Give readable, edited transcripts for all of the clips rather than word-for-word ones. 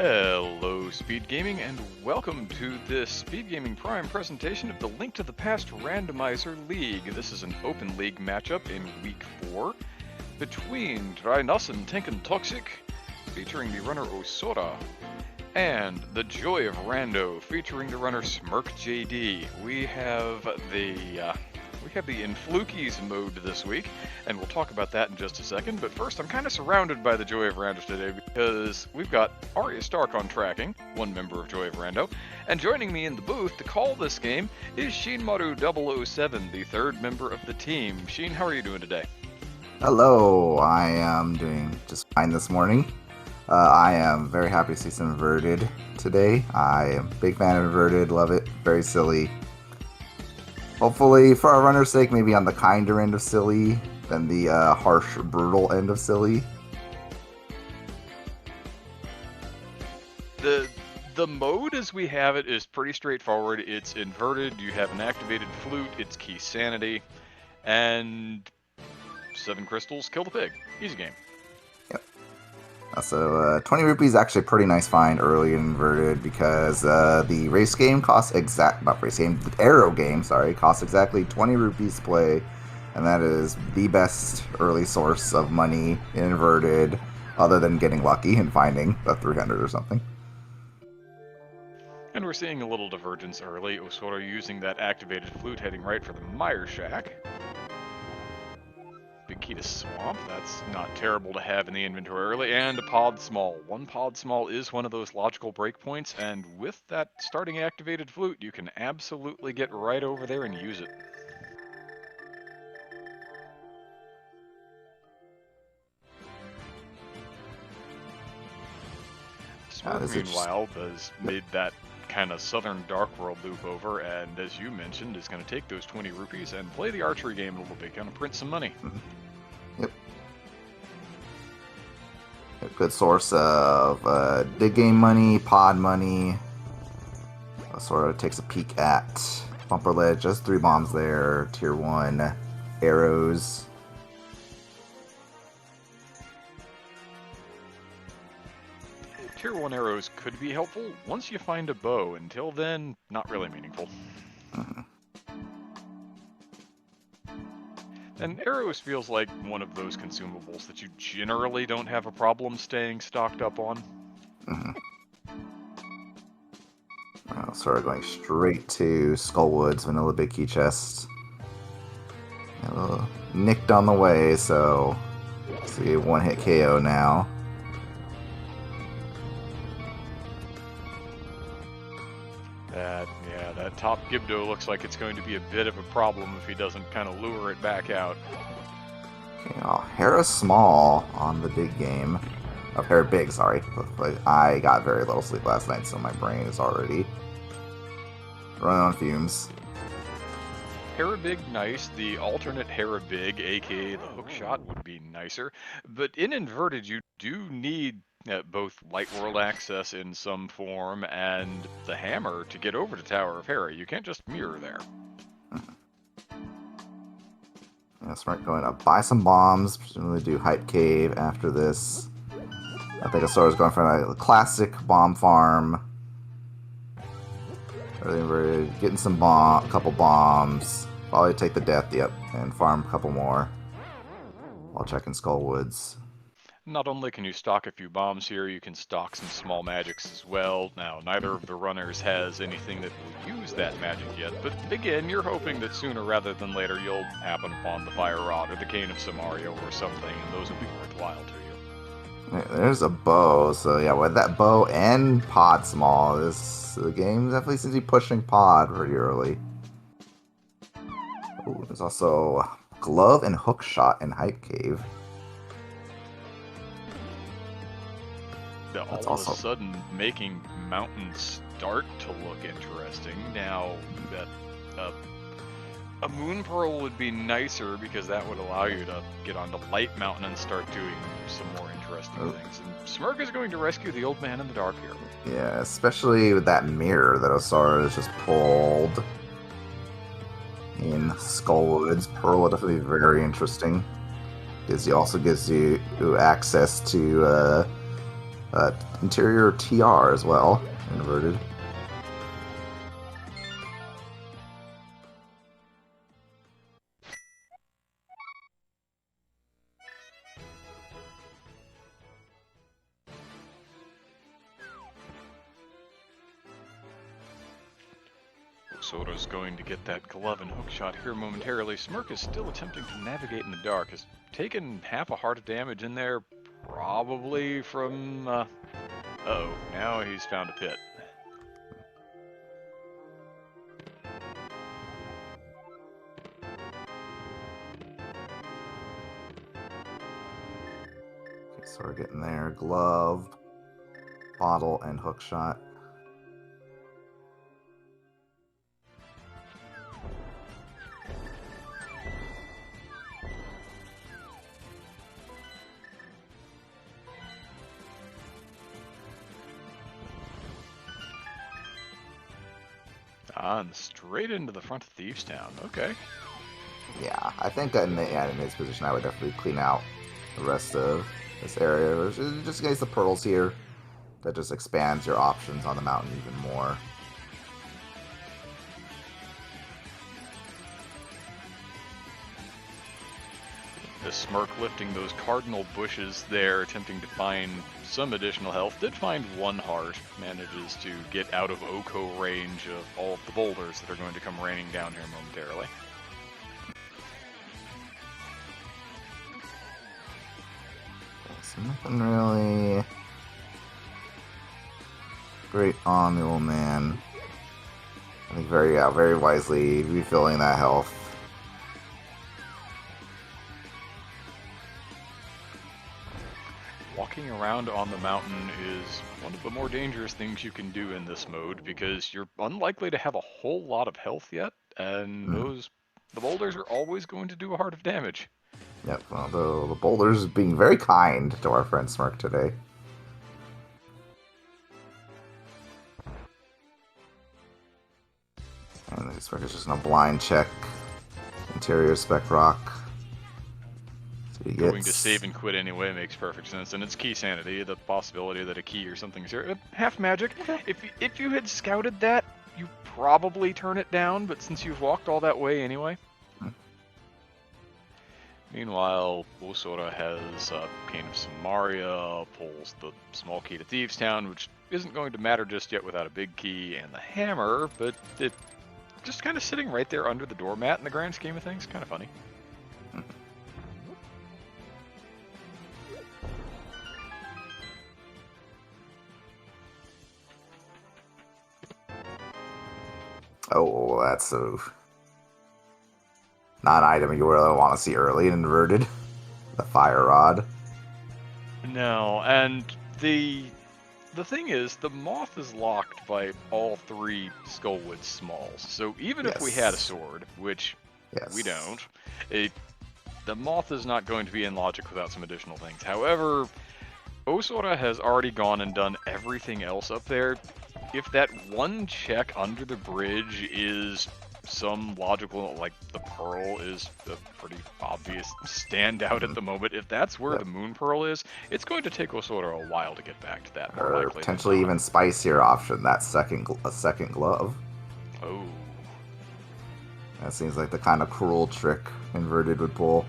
Hello, Speed Gaming, and welcome to this Speed Gaming Prime presentation of the Link to the Past Randomizer League. This is an open league matchup in Week 4 between Drei, Nasen, tanken, featuring the runner Osora, and The Joy of Rando, featuring the runner Smirk JD. We have the Influkies mode this week, and we'll talk about that in just a second. But first, I'm kind of surrounded by the Joy of Rando today because we've got Arya Stark on tracking, one member of Joy of Rando, and joining me in the booth to call this game is Shinmaru007, the third member of the team. Shin, how are you doing today? Hello, I am doing just fine this morning. I am very happy to see some Inverted today. I am a big fan of Inverted, love it, very silly. Hopefully, for our runner's sake, maybe on the kinder end of silly than the harsh, brutal end of silly. The mode as we have it is pretty straightforward. It's inverted, you have an activated flute, it's key sanity, and 7 crystals, kill the pig. Easy game. Yep. So 20 rupees is actually a pretty nice find early in Inverted because the race game costs the arrow game, costs exactly 20 rupees to play, and that is the best early source of money in Inverted, other than getting lucky and finding a 300 or something. And we're seeing a little divergence early. Osora using that activated flute, heading right for the Mire Shack. Big key to Swamp, that's not terrible to have in the inventory early, and a Pod Small. One Pod Small is one of those logical breakpoints, and with that starting activated flute, you can absolutely get right over there and use it. Smirk, meanwhile, has made that kind of southern Dark World loop over, and as you mentioned, is going to take those 20 rupees and play the archery game a little bit, going to print some money. Yep. A good source of dig game money, pod money. Sort of takes a peek at Bumper Ledge, just 3 bombs there, tier 1 arrows. Tier 1 arrows could be helpful once you find a bow. Until then, not really meaningful. And arrows feels like one of those consumables that you generally don't have a problem staying stocked up on. Sort of going straight to Skullwoods, Vanilla Big Key Chest. A little nicked on the way, so see, 1-hit KO now. That top Gibdo looks like it's going to be a bit of a problem if he doesn't kind of lure it back out. Okay, Hera Small on the big game. Oh, Hera Big, sorry. But I got very little sleep last night, so my brain is already running on fumes. Hera Big, nice. The alternate Hera Big, aka the hook shot, would be nicer. But in Inverted, you do need both Light World access in some form and the hammer to get over to Tower of Hera. You can't just mirror there. Smart going to buy some bombs, presumably do Hype Cave after this. I think Asora's going for a classic bomb farm. Early Inverted, getting some couple bombs. Probably take the death, and farm a couple more while checking Skullwoods. Not only can you stock a few bombs here, you can stock some small magics as well. Now, neither of the runners has anything that will use that magic yet, but again, you're hoping that sooner rather than later you'll happen upon the Fire Rod or the Cane of Samaria or something, and those will be worthwhile to you. There's a bow, so yeah, with that bow and pod small, the game definitely seems to be pushing pod pretty early. Ooh, there's also glove and hook shot in Hype Cave. All of a sudden making mountains start to look interesting. Now, a Moon Pearl would be nicer because that would allow you to get onto Light Mountain and start doing some more interesting things. And Smirk is going to rescue the old man in the dark here. Yeah, especially with that mirror that Osora has just pulled in Skullwoods. Pearl would definitely be very interesting. Also gives you access to Interior TR as well, inverted. Soda's going to get that glove and hook shot here momentarily. Smirk is still attempting to navigate in the dark. Has taken half a heart of damage in there, probably from, uh-oh, now he's found a pit. Okay, so we're getting there. Glove, bottle, and hook shot. Ah, and straight into the front of Thieves Town. Okay. Yeah, I think in his position, I would definitely clean out the rest of this area. Just in case the pearls here, that just expands your options on the mountain even more. The Smirk lifting those cardinal bushes there, attempting to find some additional health. Did find one heart, manages to get out of Oko range of all of the boulders that are going to come raining down here momentarily. So nothing really great on the old man. I think very wisely refilling that health. Walking around on the mountain is one of the more dangerous things you can do in this mode because you're unlikely to have a whole lot of health yet, and the boulders are always going to do a heart of damage. Yep, well, the boulders being very kind to our friend Smirk today. And Smirk is just gonna blind check interior spec rock. Going to save and quit anyway makes perfect sense, and it's key sanity, the possibility that a key or something is here. Half magic. If you had scouted that, you probably turn it down, but since you've walked all that way anyway. Meanwhile, Osora has Cane of Samaria, pulls the small key to Thieves Town, which isn't going to matter just yet without a big key and the hammer, but it just kind of sitting right there under the doormat in the grand scheme of things. Kind of funny. Oh, that's a not an item you really want to see early and inverted. The fire rod. No, and the thing is, the moth is locked by all three Skullwood Smalls. So even if we had a sword, which we don't, the moth is not going to be in logic without some additional things. However, Osora has already gone and done everything else up there. If that one check under the bridge is some logical, like the pearl is a pretty obvious standout at the moment. If that's where the moon pearl is, it's going to take Osora a while to get back to that. More or likely potentially even spicier option, that second glove. Oh. That seems like the kind of cruel trick inverted would pull.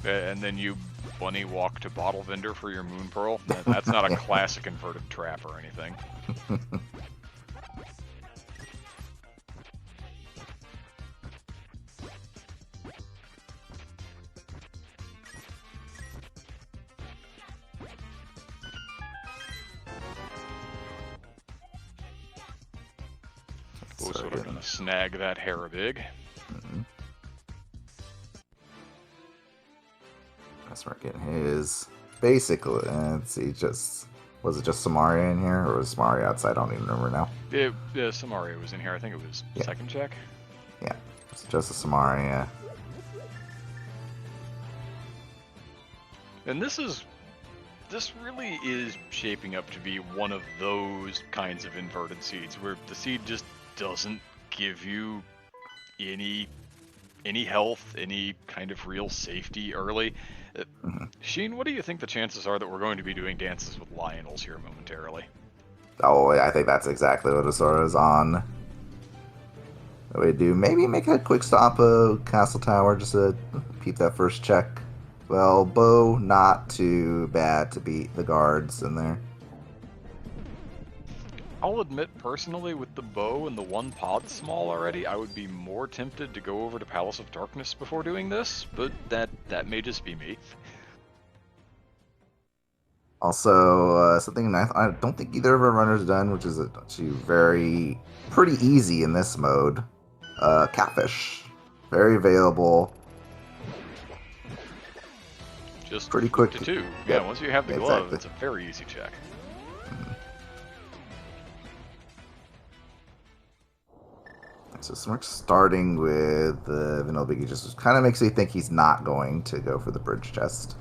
And then you bunny walk to Bottle Vendor for your moon pearl. That's not a classic inverted trap or anything. Sort of gonna snag that Harabig. That's right, getting his. Basically, let's see, was it just Samaria in here, or was Samaria outside? I don't even remember now. Yeah, Samaria was in here. I think it was second check. Yeah, it's just a Samaria. And this really is shaping up to be one of those kinds of inverted seeds where the seed just doesn't give you any any health, any kind of real safety early. Sheen, what do you think the chances are that we're going to be doing dances with Lionels here momentarily? Oh, I think that's exactly what Asora's on. We do maybe make a quick stop of Castle Tower just to peep that first check. Well, bow not too bad to beat the guards in there. I'll admit personally, with the bow and the one pod small already, I would be more tempted to go over to Palace of Darkness before doing this, but that may just be me. Also, something I don't think either of our runners done, which is actually pretty easy in this mode. Catfish, very available. Just pretty quick to two. Yeah, once you have the glove, exactly. It's a very easy check. So Smirk's starting with the Vanilla Biggie just kind of makes me think he's not going to go for the bridge chest.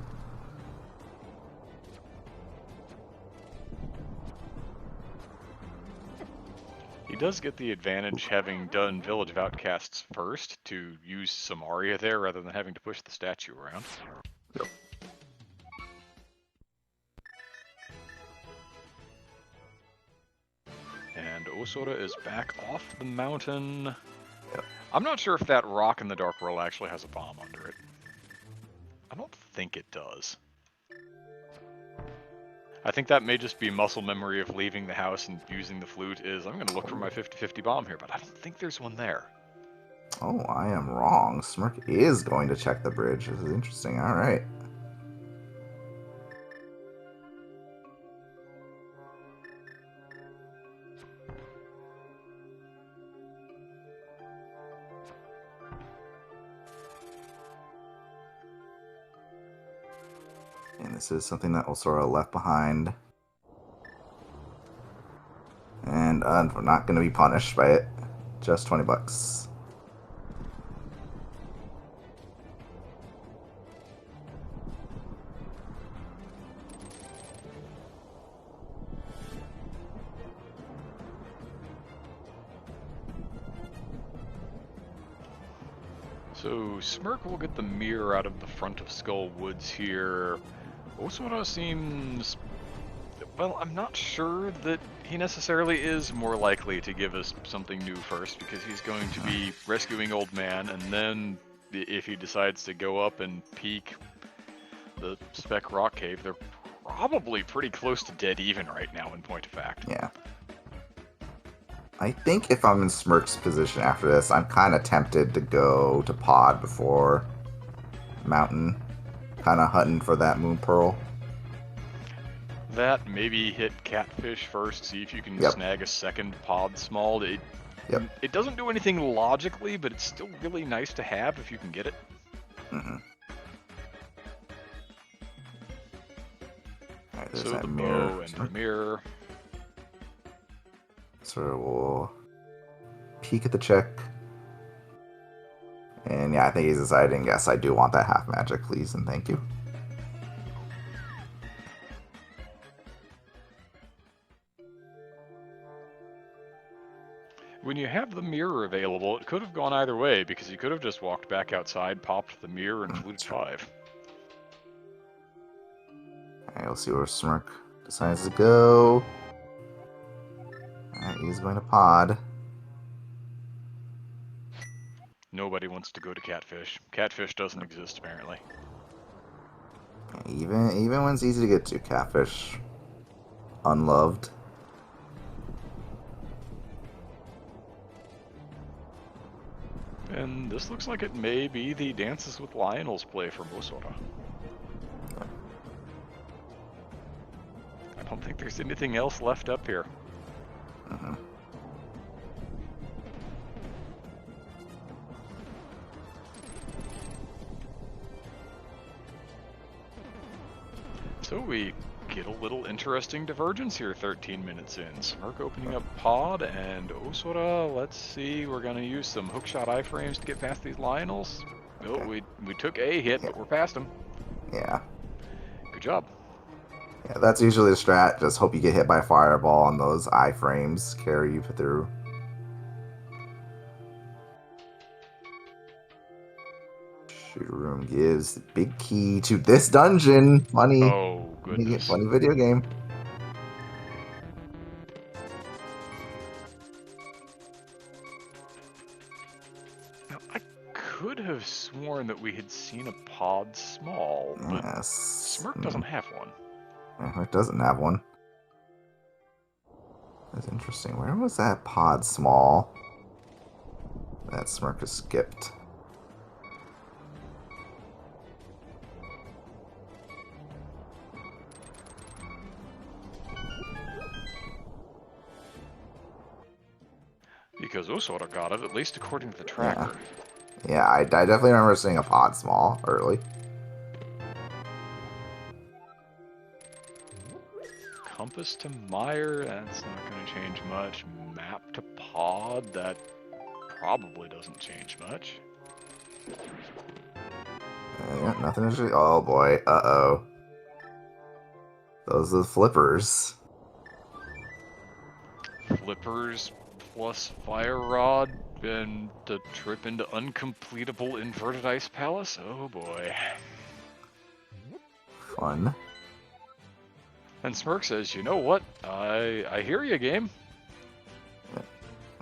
He does get the advantage having done Village of Outcasts first to use some Aria there rather than having to push the statue around. Yep. And Osora is back off the mountain. Yep. I'm not sure if that rock in the Dark World actually has a bomb under it. I don't think it does. I think that may just be muscle memory of leaving the house and using the flute is, I'm going to look for my 50-50 bomb here, but I don't think there's one there. Oh, I am wrong. Smirk is going to check the bridge. This is interesting. All right. And this is something that Osora left behind. And we're not going to be punished by it. Just $20. So Smirk will get the mirror out of the front of Skull Woods here. Osora seems... Well, I'm not sure that he necessarily is more likely to give us something new first, because he's going to be rescuing Old Man, and then if he decides to go up and peek the Spec Rock Cave, they're probably pretty close to dead even right now, in point of fact. Yeah. I think if I'm in Smirk's position after this, I'm kind of tempted to go to Pod before Mountain. Kind of hunting for that Moon Pearl. That, maybe hit Catfish first, see if you can snag a second Pod small. It doesn't do anything logically, but it's still really nice to have if you can get it. Mm-hmm. Alright, there's so that the mirror. bow and the mirror. So we'll peek at the check. And yeah, I think he's deciding, yes, I do want that half magic, please, and thank you. When you have the mirror available, it could have gone either way, because you could have just walked back outside, popped the mirror, and flew 5. Alright, we'll see where Smirk decides to go. Alright, he's going to Pod. Nobody wants to go to Catfish. Catfish doesn't exist, apparently. Even when it's easy to get to, Catfish. Unloved. And this looks like it may be the Dances with Lionels play for Osora. I don't think there's anything else left up here. Mm-hmm. So we get a little interesting divergence here 13 minutes in. Smirk opening up Pod, and Osora, let's see, we're going to use some hookshot iframes to get past these Lionels. Oh, we took a hit, but we're past them. Yeah. Good job. Yeah, that's usually the strat. Just hope you get hit by a fireball and those iframes carry you through. Shooter room gives the big key to this dungeon. Funny. Oh, goodness. Funny video game. Now, I could have sworn that we had seen a pod small, but Yes. Smirk doesn't have one. It doesn't have one. That's interesting. Where was that pod small? That Smirk is skipped. Because Osora got it, at least according to the tracker. Yeah, I definitely remember seeing a pod small early. Compass to mire, that's not going to change much. Map to pod, that probably doesn't change much. Yeah, nothing interesting. Oh boy, uh-oh. Those are the flippers. Flippers plus fire rod and the trip into uncompletable inverted ice palace? Oh boy. Fun. And Smirk says, you know what? I hear you, game.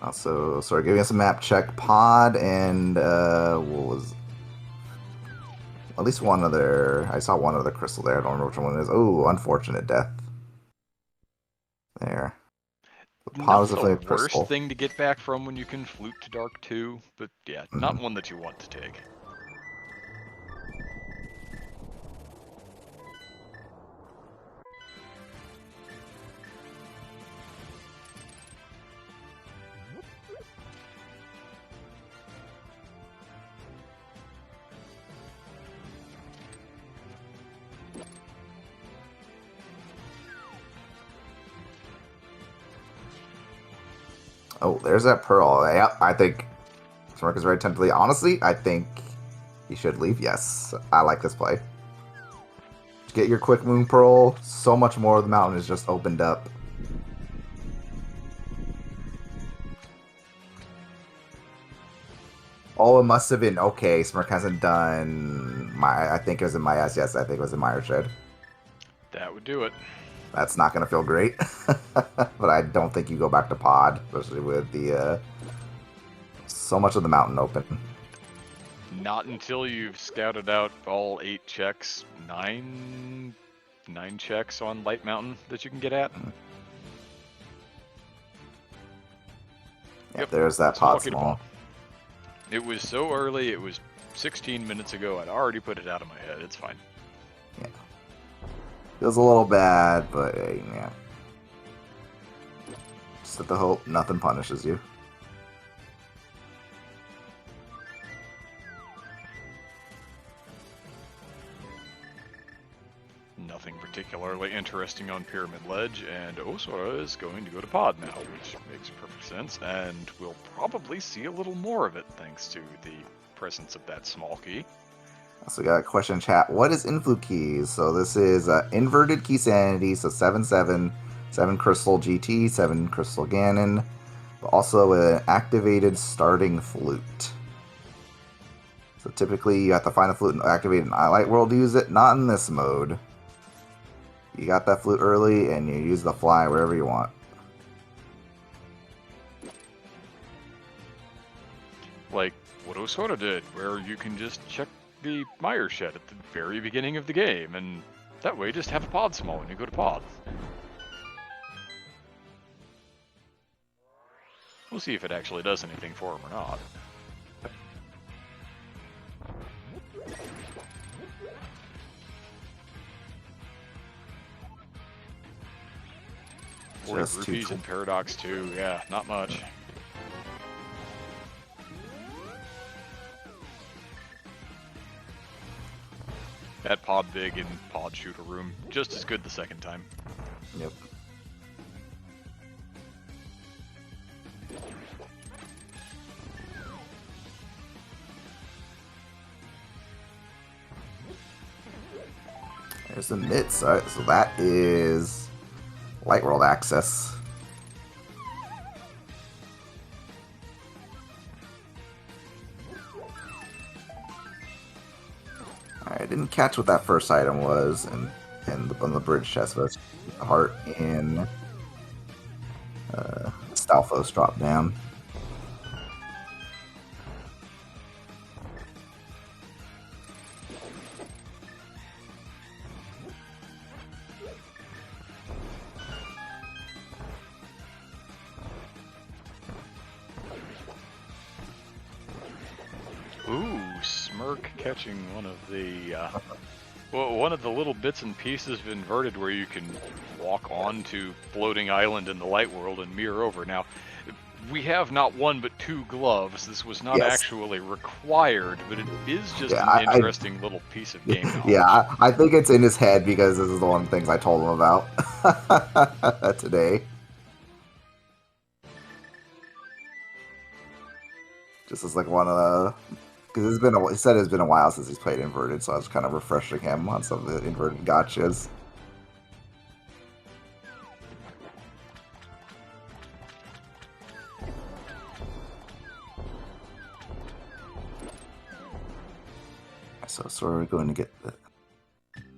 Also, sorry, giving us a map check. Pod and, what was... At least one other... I saw one other crystal there. I don't remember which one it is. Oh, unfortunate death. There. The pod is definitely a Not the crystal. worst thing to get back from when you can flute to Dark 2, but yeah, not one that you want to take. Oh, there's that pearl. Yeah, I think Smirk is very temptingly. Honestly, I think he should leave. Yes, I like this play. Get your quick moon pearl. So much more of the mountain is just opened up. Oh, it must have been okay. Smirk hasn't done my. I think it was in my yes. I think it was in Mire Shed. That would do it. That's not gonna feel great, but I don't think you go back to pod, especially with the so much of the mountain open. Not until you've scouted out all 8 checks, 9 checks on Light Mountain that you can get at. Yep, there's that pod small. It was so early, it was 16 minutes ago, I'd already put it out of my head, it's fine. Yeah. Feels a little bad, but yeah. Just at the hope nothing punishes you. Nothing particularly interesting on Pyramid Ledge, and Osora is going to go to pod now, which makes perfect sense, and we'll probably see a little more of it thanks to the presence of that small key. Also got a question in chat. What is influ keys? So this is inverted key sanity, so 7/7, 7 crystal GT, 7 crystal Ganon, but also an activated starting flute. So typically you have to find the flute and activate an Light World to use it. Not in this mode. You got that flute early and you use the fly wherever you want. Like what Osora did, where you can just check the Mire Shed at the very beginning of the game, and that way just have a pod small when you go to pod. We'll see if it actually does anything for him or not. Just 40 rupees in Paradox 2, yeah, not much. That pod big and pod shooter room, just as good the second time. Yep. There's the mitts. Alright, so that is Light World access. didn't catch what that first item was on the bridge chest, but it's the heart in Stalfos drop down. Ooh, Smirk catching one of the one of the little bits and pieces of inverted where you can walk onto floating island in the light world and mirror over. Now, we have not one but two gloves. This was not actually required, but it is just an interesting little piece of game knowledge. Yeah, I think it's in his head because this is the one of the things I told him about today. Just as like one of the, because he said it's been a while since he's played inverted, so I was kind of refreshing him on some of the inverted gotchas. So we're going to get the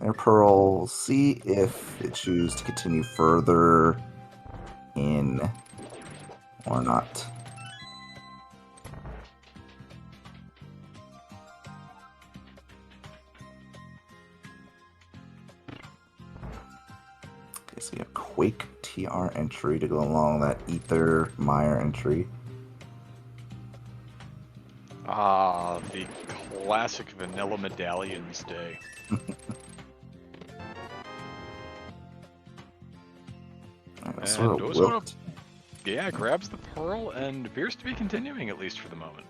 Air Pearl, see if it chooses to continue further in or not. Okay, so you have Quake TR entry to go along that Ether Meyer entry. Ah, the classic vanilla medallions day. And Ozone, yeah, grabs the pearl and appears to be continuing, at least for the moment.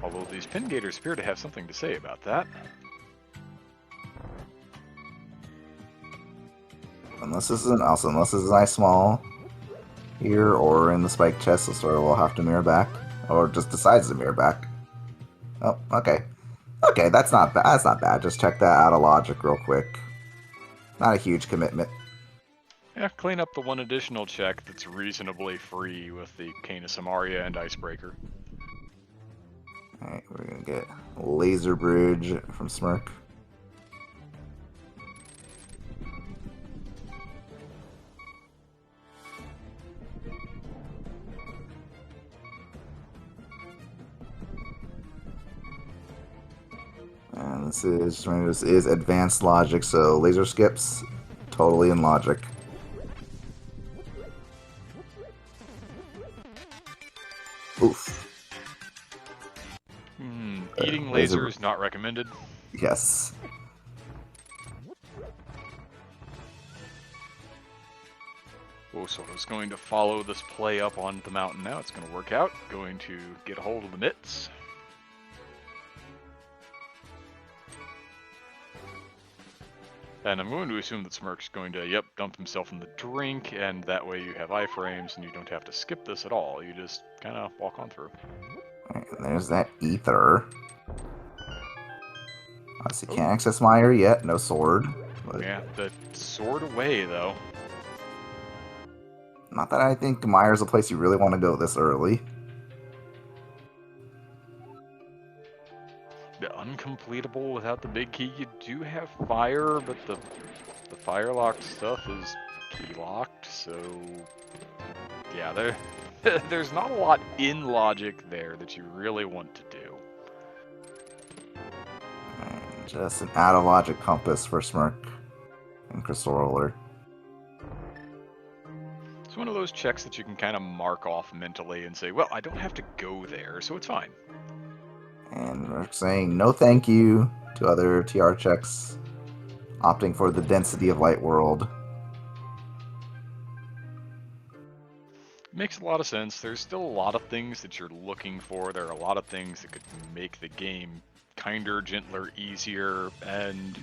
Although these pin gators appear to have something to say about that. Unless this is a nice small here or in the spike chest, the store will have to mirror back, or just decides to mirror back. Oh, okay. Okay, that's not bad. That's not bad. Just check that out of logic real quick. Not a huge commitment. Yeah, clean up the one additional check that's reasonably free with the Cane of Samaria and Icebreaker. Alright, we're gonna get Laser Bridge from Smirk. And this is advanced logic, so laser skips, totally in logic. Oof. Eating laser is not recommended. Yes. Oh, so I was going to follow this play up on the mountain now. It's going to work out. Going to get a hold of the mitts. And I'm going to assume that Smirk's going to, dump himself in the drink, and that way you have iframes and you don't have to skip this at all. You just kind of walk on through. Alright, and there's that ether. Obviously can't access Meyer yet, no sword. But yeah, the sword away, though. Not that I think Meyer's a place you really want to go this early. Uncompletable without the big key. You do have fire, but the fire locked stuff is key locked, so yeah, there's not a lot in logic there that you really want to do. And just an out of logic compass for Smirk and Crystal Roller. It's one of those checks that you can kind of mark off mentally and say, well, I don't have to go there, so it's fine. And we're saying no thank you to other TR checks, opting for the density of light world. Makes a lot of sense. There's still a lot of things that you're looking for. There are a lot of things that could make the game kinder, gentler, easier, and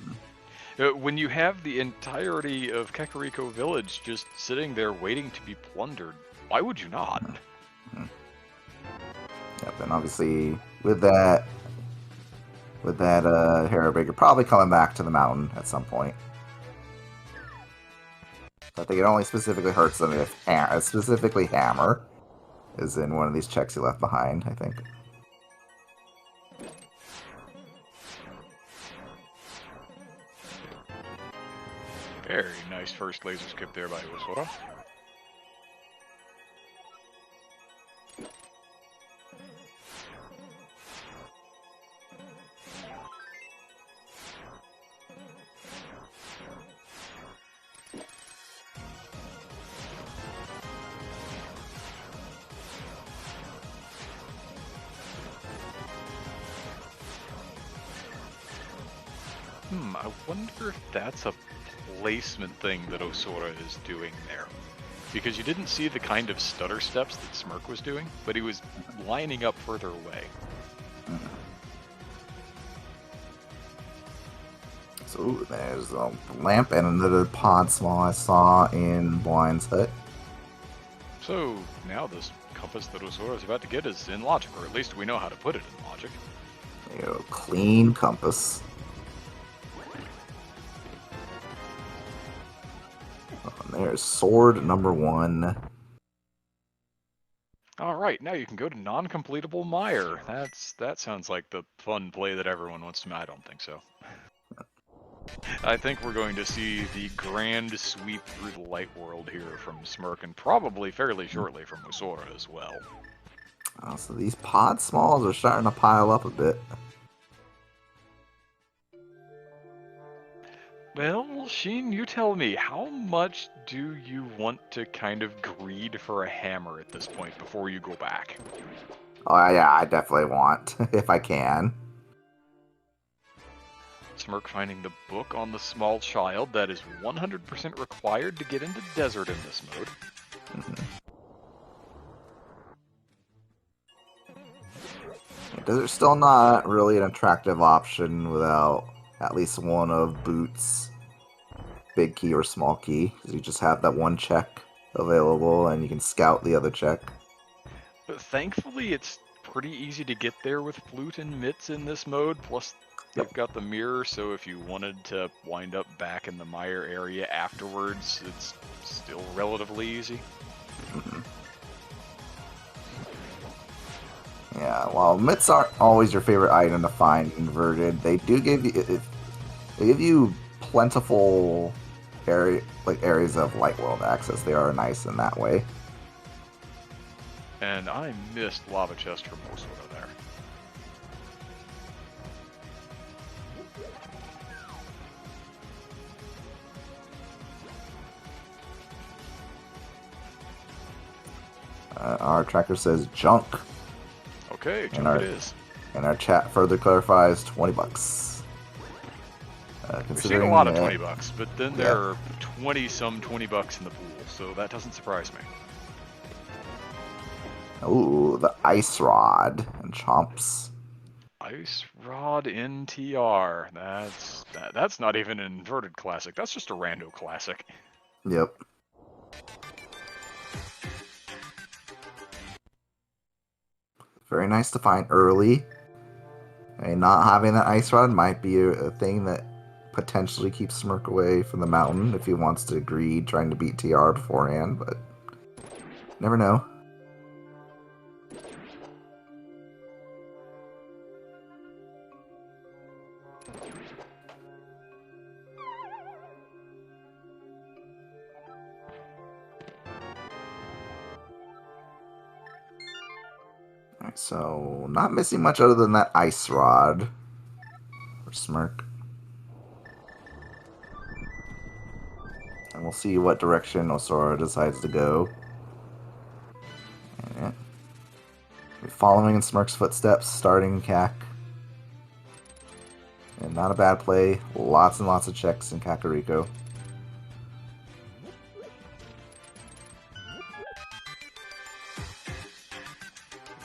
when you have the entirety of Kakariko Village just sitting there waiting to be plundered, why would you not? Yep, and obviously with that Hero Breaker probably coming back to the mountain at some point. I think it only specifically hurts them if specifically Hammer. is in one of these checks he left behind, I think. Very nice first laser skip there by Osora. I wonder if that's a placement thing that Osora is doing there. Because you didn't see the kind of stutter steps that Smirk was doing, but he was lining up further away. So there's a lamp and another pod small I saw in Blind's hut. So now this compass that Osora is about to get is in logic, or at least we know how to put it in logic. Clean compass. There's sword number 1. Alright, now you can go to non-completable mire. That sounds like the fun play that everyone wants to... I don't think so. I think we're going to see the grand sweep through the light world here from Smirk, and probably fairly shortly from Osora as well. So these pod smalls are starting to pile up a bit. Well, Sheen, you tell me, how much do you want to kind of greed for a hammer at this point before you go back? Oh yeah, I definitely want, if I can. Smirk finding the book on the small child. That is 100% required to get into desert in this mode. Desert's still not really an attractive option without at least one of Boots' big key or small key, because you just have that one check available and you can scout the other check. But thankfully, it's pretty easy to get there with Flute and Mitts in this mode, plus they've got the mirror, so if you wanted to wind up back in the mire area afterwards, it's still relatively easy. Yeah, while mitts aren't always your favorite item to find inverted, they do give you plentiful areas of light world access. They are nice in that way. And I missed Lava Chest from Osora there. Our tracker says junk. Okay, junk it is. And our chat further clarifies $20. We've seen a lot of $20, but then there are 20-some $20 in the pool, so that doesn't surprise me. Ooh, the Ice Rod and Chomps. Ice Rod NTR. That's not even an inverted classic. That's just a rando classic. Yep. Very nice to find early. And not having that Ice Rod might be a thing that potentially keeps Smirk away from the mountain if he wants to greed trying to beat TR beforehand, but never know. Alright, so not missing much other than that Ice Rod for Smirk. And we'll see what direction Osora decides to go. And following in Smirk's footsteps, starting Kak. And not a bad play. Lots and lots of checks in Kakariko.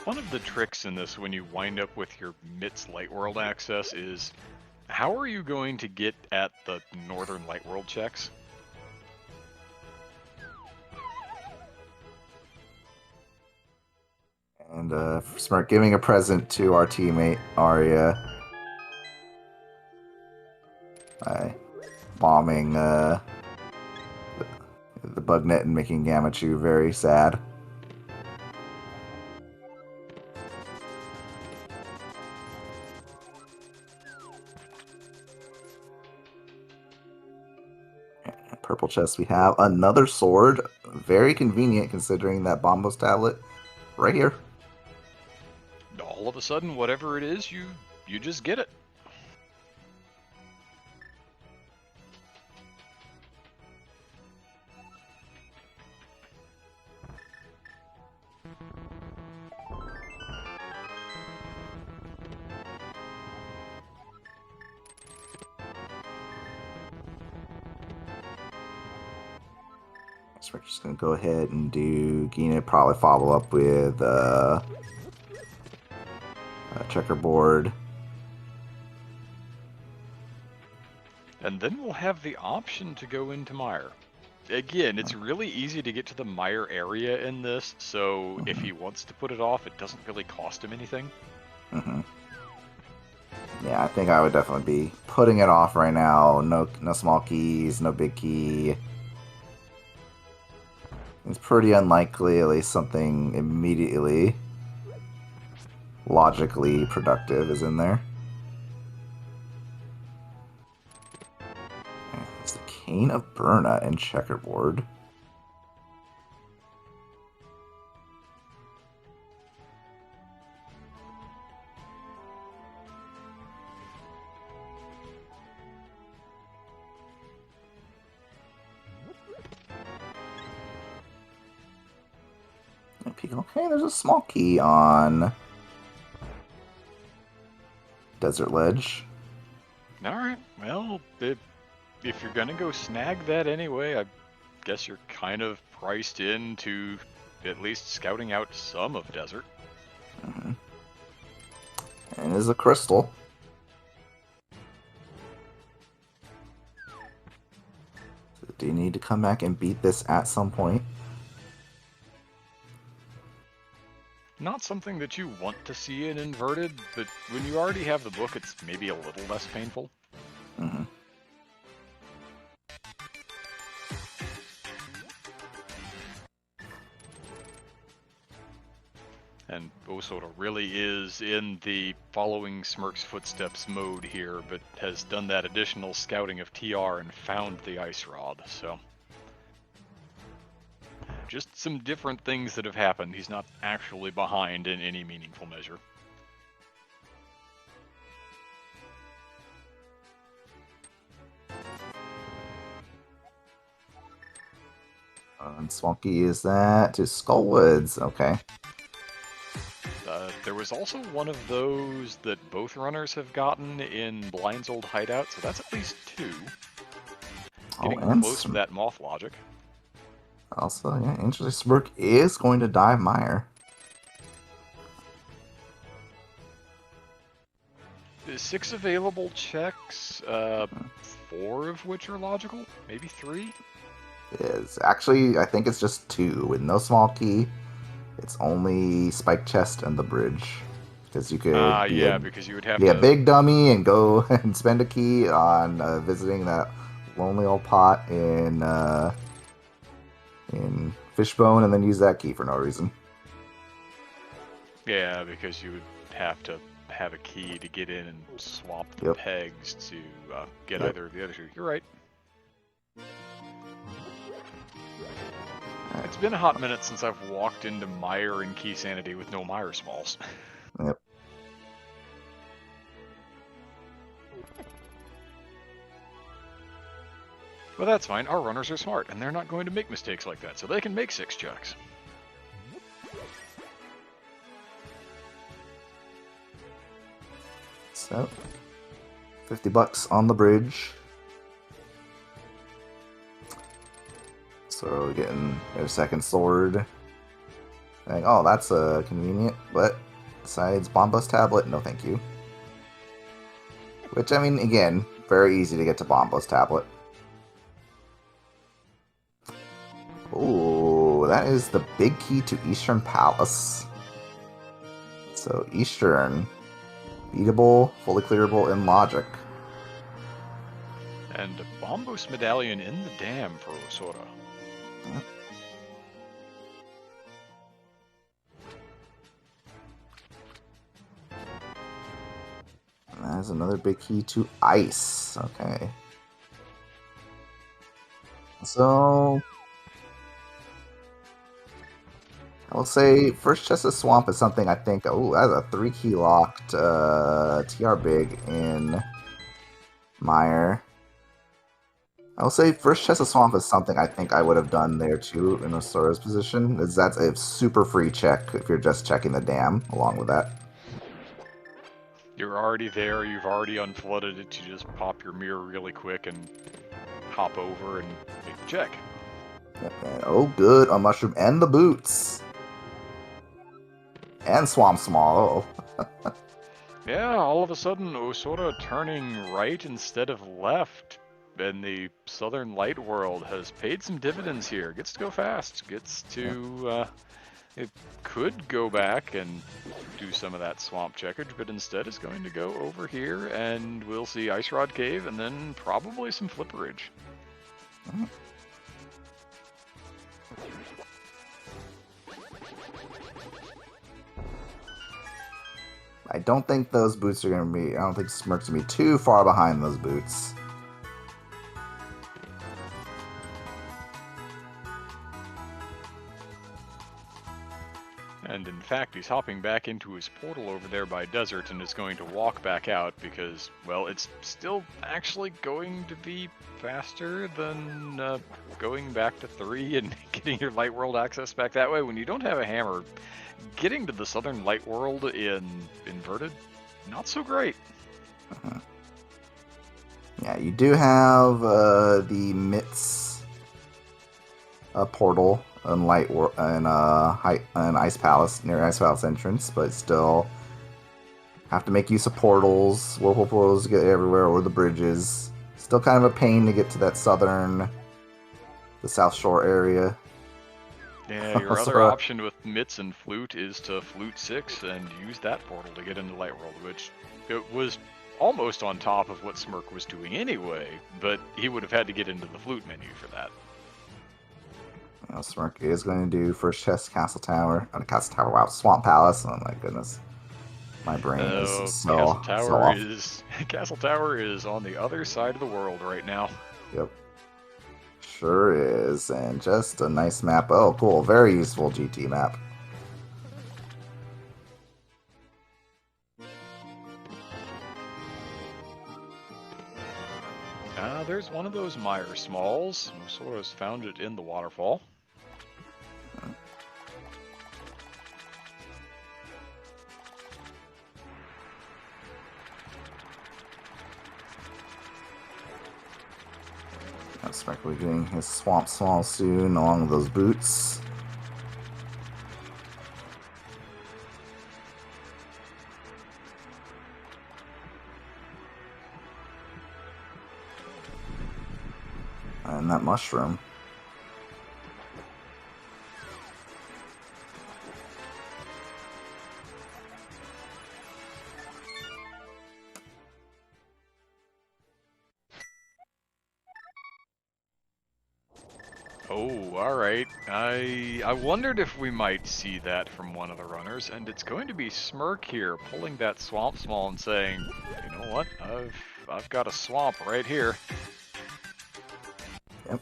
One of the tricks in this when you wind up with your Mitts Light World access is, how are you going to get at the Northern Light World checks? And Smirk giving a present to our teammate, Arya. By bombing the bug net and making Gamachu very sad. Purple chest, we have another sword. Very convenient considering that Bombo's tablet right here. All of a sudden, whatever it is, you just get it. So we're just gonna go ahead and do Gina, probably follow up with a checkerboard. And then we'll have the option to go into Mire. Again, it's really easy to get to the Mire area in this, so if he wants to put it off, it doesn't really cost him anything. Yeah, I think I would definitely be putting it off right now. No small keys, no big key. It's pretty unlikely, at least something immediately logically productive is in there. It's the Cane of Burna and checkerboard. Okay, there's a small key on Desert Ledge. Alright, well, if you're gonna go snag that anyway, I guess you're kind of priced into at least scouting out some of Desert. And it is a crystal. So do you need to come back and beat this at some point? Not something that you want to see in Inverted, but when you already have the book, it's maybe a little less painful. And Osoda really is in the following Smirk's footsteps mode here, but has done that additional scouting of TR and found the Ice Rod, so... just some different things that have happened. He's not actually behind in any meaningful measure. And Swanky is that to Skullwoods. Okay. There was also one of those that both runners have gotten in Blind's old hideout, so that's at least two. Getting close to that moth logic. Also, yeah, interesting. Smirk is going to dive Mire. There's 6 available checks, 4 of which are logical, maybe 3? Is actually, I think it's just 2 with no small key. It's only Spike Chest and the bridge. Because you could because you would have be to a big dummy and go and spend a key on visiting that lonely old pot in Fishbone and then use that key for no reason. Yeah, because you would have to have a key to get in and swap the pegs to get either of the other two. You're right. It's been a hot minute since I've walked into Mire and Key Sanity with no Mire Smalls. Yep. But that's fine. Our runners are smart, and they're not going to make mistakes like that, so they can make 6 checks. So, $50 on the bridge. So we're getting a second sword. Like, oh, that's convenient, but besides Bombo's tablet, no thank you. Which, I mean, again, very easy to get to Bombo's tablet. Ooh, that is the big key to Eastern Palace. So, Eastern, beatable, fully clearable in logic. And a Bombos medallion in the dam for Osoda. Yep. And that is another big key to ice. Okay. So I will say first chest of swamp is something I think. Oh, that's a 3-key locked TR big in Meyer. I will say first chest of swamp is something I think I would have done there too in Osora's position. Is that's a super free check if you're just checking the dam along with that. You're already there, you've already unflooded it, you just pop your mirror really quick and hop over and make the check. And, oh, good, a mushroom and the boots. And swamp small. Oh. Yeah, all of a sudden Osora turning right instead of left in the Southern Light world has paid some dividends here. Gets to go fast, gets to, it could go back and do some of that swamp checkage, but instead is going to go over here and we'll see Ice Rod Cave and then probably some flipperage. I don't think those boots are going to be... I don't think Smirk's going to be too far behind those boots. And in fact, he's hopping back into his portal over there by Desert and is going to walk back out because, well, it's still actually going to be faster than going back to 3 and getting your Light World access back that way. When you don't have a hammer, getting to the Southern Light World in Inverted, not so great. Yeah, you do have the Mitts portal and Ice Palace near Ice Palace entrance, but still have to make use of portals, whirlpool portals to get everywhere, or the bridges. Still kind of a pain to get to that the South Shore area. Yeah, your other option with Mitts and Flute is to Flute 6 and use that portal to get into Light World, which it was almost on top of what Smirk was doing anyway, but he would have had to get into the Flute menu for that. Well, Smirk is going to do first chest Castle Tower. Castle Tower, wow, Swamp Palace. Oh my goodness. My brain is so off. Castle Tower is on the other side of the world right now. Yep. Sure is. And just a nice map. Oh, cool. Very useful GT map. There's one of those Meyer Smalls. Mosora's found it in the waterfall. Smirk will be getting his Swamp Small soon along with those boots. And that mushroom. Oh, alright. I wondered if we might see that from one of the runners, and it's going to be Smirk here, pulling that Swamp Small and saying, you know what, I've got a swamp right here. Yep.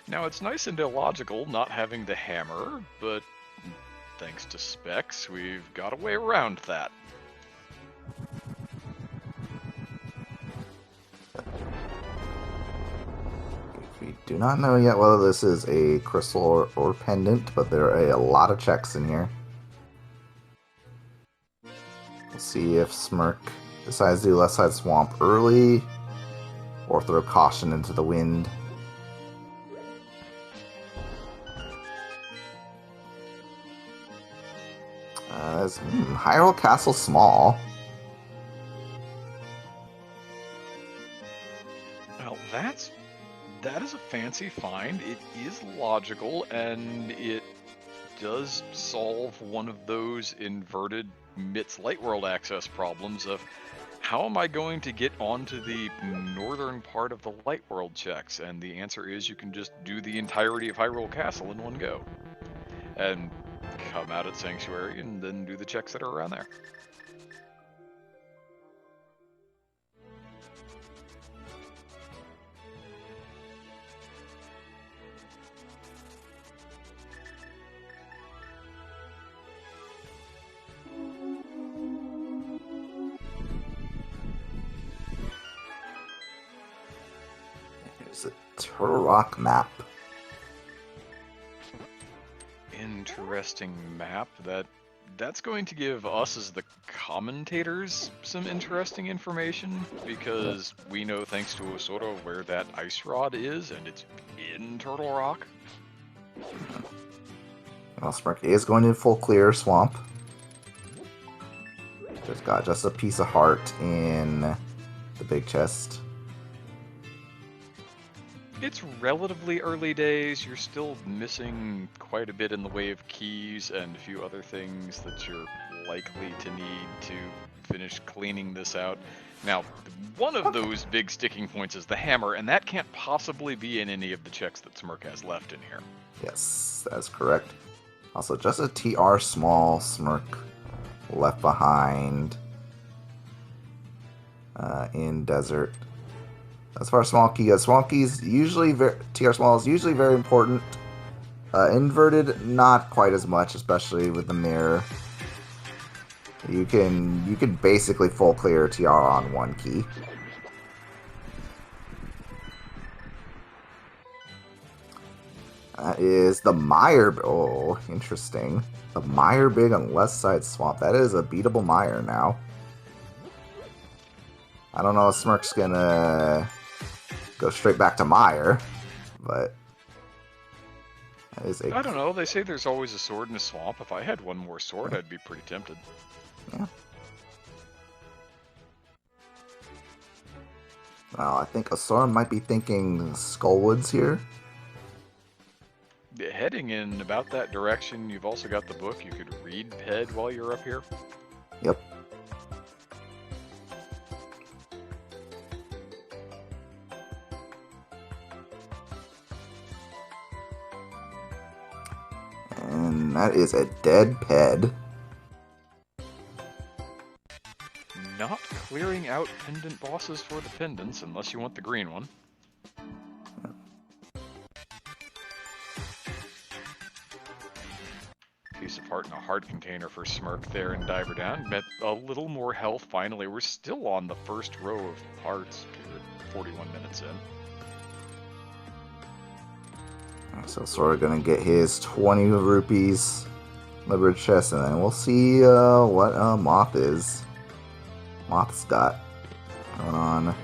Now, it's nice and illogical not having the hammer, but thanks to specs, we've got a way around that. We do not know yet whether this is a crystal or pendant, but there are a lot of checks in here. We'll see if Smirk decides to do left side swamp early or throw caution into the wind. Hyrule Castle small. Well, that is a fancy find. It is logical, and it does solve one of those inverted Mitts Light World access problems of how am I going to get onto the northern part of the Light World checks? And the answer is you can just do the entirety of Hyrule Castle in one go. And come out at Sanctuary and then do the checks that are around there. It's a Turtle Rock map. Interesting map. That's going to give us as the commentators some interesting information, because we know, thanks to Osoto, where that ice rod is, and it's in Turtle Rock. Well, Smirk is going to full clear swamp. Just got just a piece of heart in the big chest. It's relatively early days. You're still missing quite a bit in the way of keys and a few other things that you're likely to need to finish cleaning this out. Now, one of those big sticking points is the hammer, and that can't possibly be in any of the checks that Smirk has left in here. Yes, that's correct. Also, just a TR small Smirk left behind in desert. As far as small key goes, small keys usually TR small is usually very important. Inverted, not quite as much, especially with the mirror. You can basically full clear TR on one key. That is the Mire. Oh, interesting. The Mire Big on left side swamp. That is a beatable Mire now. I don't know if Smirk's gonna go straight back to Mire, but that is I don't know. They say there's always a sword in a swamp. If I had one more sword, I'd be pretty tempted. Yeah. Well, I think Osora might be thinking Skullwoods here. Heading in about that direction. You've also got the book. You could read Ped while you're up here. Yep. And that is a dead Ped. Not clearing out pendant bosses for the pendants, unless you want the green one. Piece of heart and a heart container for Smirk there and Diver Down. Met a little more health finally. We're still on the first row of hearts. We're 41 minutes in. So sort of gonna get his 20 rupees liver chest, and then we'll see what Moth's got going on.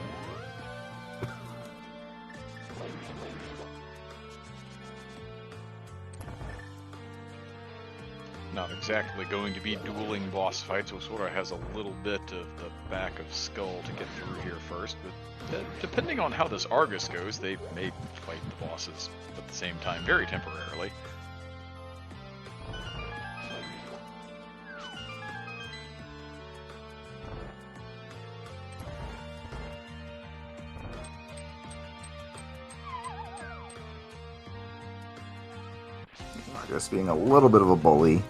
Not exactly going to be dueling boss fights, so Sora has a little bit of the back of Skull to get through here first, but depending on how this Argus goes, they may fight the bosses at the same time, very temporarily. Argus being a little bit of a bully.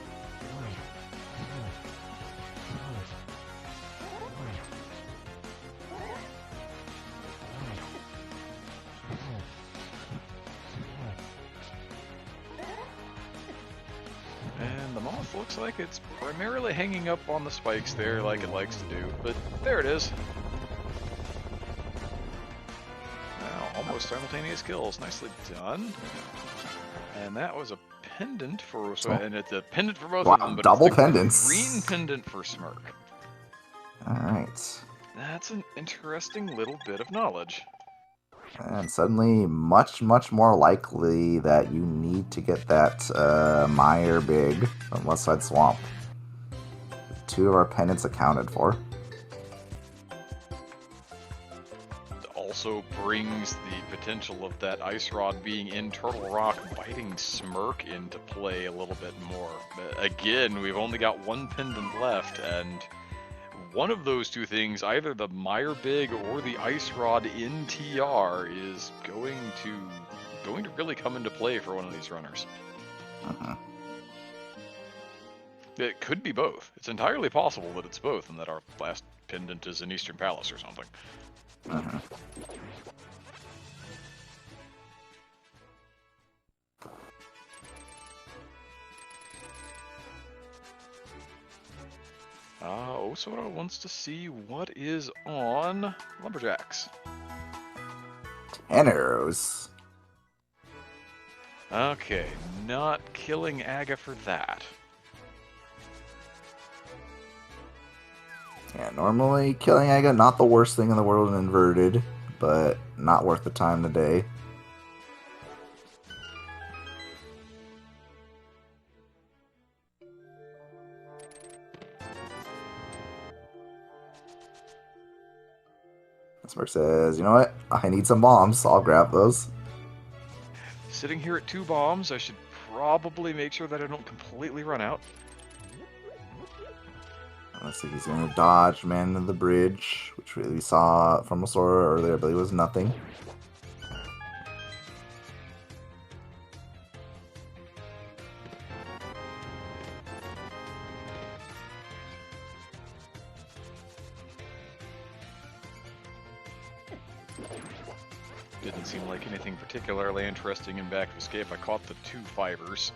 And the moth looks like it's primarily hanging up on the spikes there like it likes to do, but there it is. Now, almost simultaneous kills, nicely done. And that was a pendant for, and it's a pendant for both of them, but double it's the pendants. Green pendant for Smirk. Alright. That's an interesting little bit of knowledge. And suddenly, much more likely that you need to get that Mire Big on West Side Swamp. 2 of our pendants accounted for. Also brings the potential of that ice rod being in Turtle Rock biting Smirk into play a little bit more. Again, we've only got one pendant left, and one of those two things, either the Mire Big or the ice rod in TR, is going to really come into play for one of these runners. It could be both. It's entirely possible that it's both, and that our last pendant is in Eastern Palace or something. Osora wants to see what is on Lumberjacks. 10 arrows. Okay, not killing Aga for that. Yeah, normally killing Aga, not the worst thing in the world in inverted, but not worth the time today. Smirk says, you know what? I need some bombs. I'll grab those. Sitting here at 2 bombs, I should probably make sure that I don't completely run out. Let's see, he's going to dodge Man in the Bridge, which we saw from Sora earlier, I believe was nothing. Didn't seem like anything particularly interesting in Back of Escape. I caught the 2 fibers.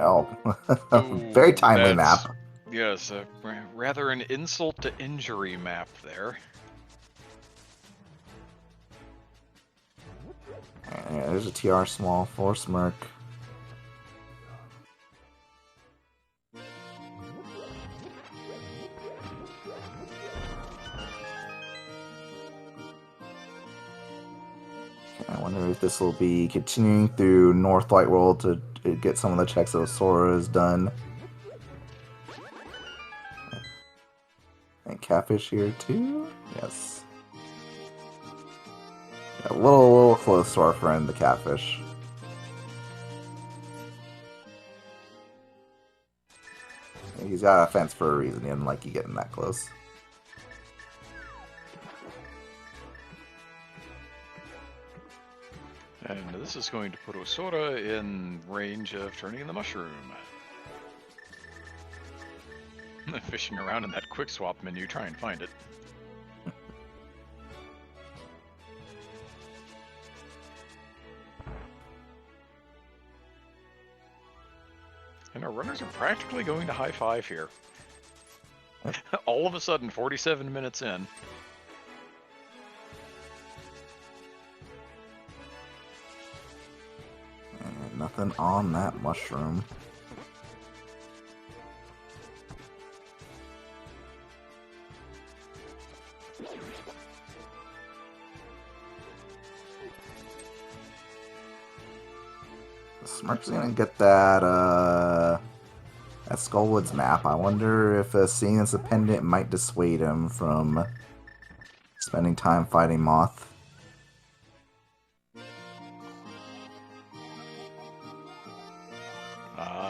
Oh, Ooh, very timely that's- map. Yes, rather an insult to injury map there. Yeah, there's a TR small for Smirk. I wonder if this will be continuing through North Light World to get some of the checks that Sora has done. And Catfish here too? Yes. Yeah, a little close to our friend the Catfish. He's got a fence for a reason. He didn't like you getting that close. And this is going to put Osora in range of turning in the mushroom. Fishing around in that quick swap menu, try and find it. And our runners are practically going to high five here. All of a sudden, 47 minutes in. And nothing on that mushroom. Smirk's gonna get that Skullwoods map. I wonder if seeing this a pendant might dissuade him from spending time fighting Moth.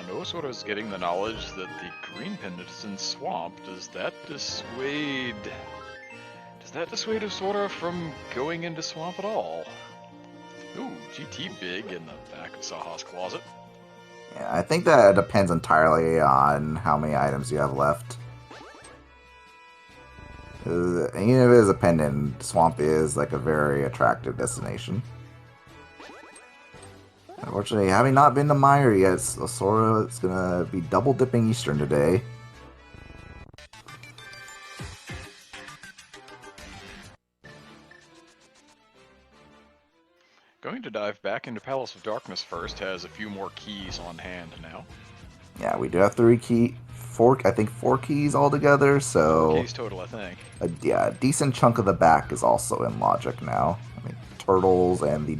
Nosora's getting the knowledge that the green pendant is in Swamp. Does that dissuade Osora from going into Swamp at all? Ooh, GT big in the back of Saha's closet. Yeah, I think that depends entirely on how many items you have left. Even if it is a pendant, Swamp is like a very attractive destination. Unfortunately, having not been to Meyer yet, Osora is gonna be double dipping Eastern today. Going to dive back into Palace of Darkness first, has a few more keys on hand now. Yeah, we do have 4 keys altogether, so... 4 keys total, I think. Yeah, a decent chunk of the back is also in Logic now. I mean, Turtles and the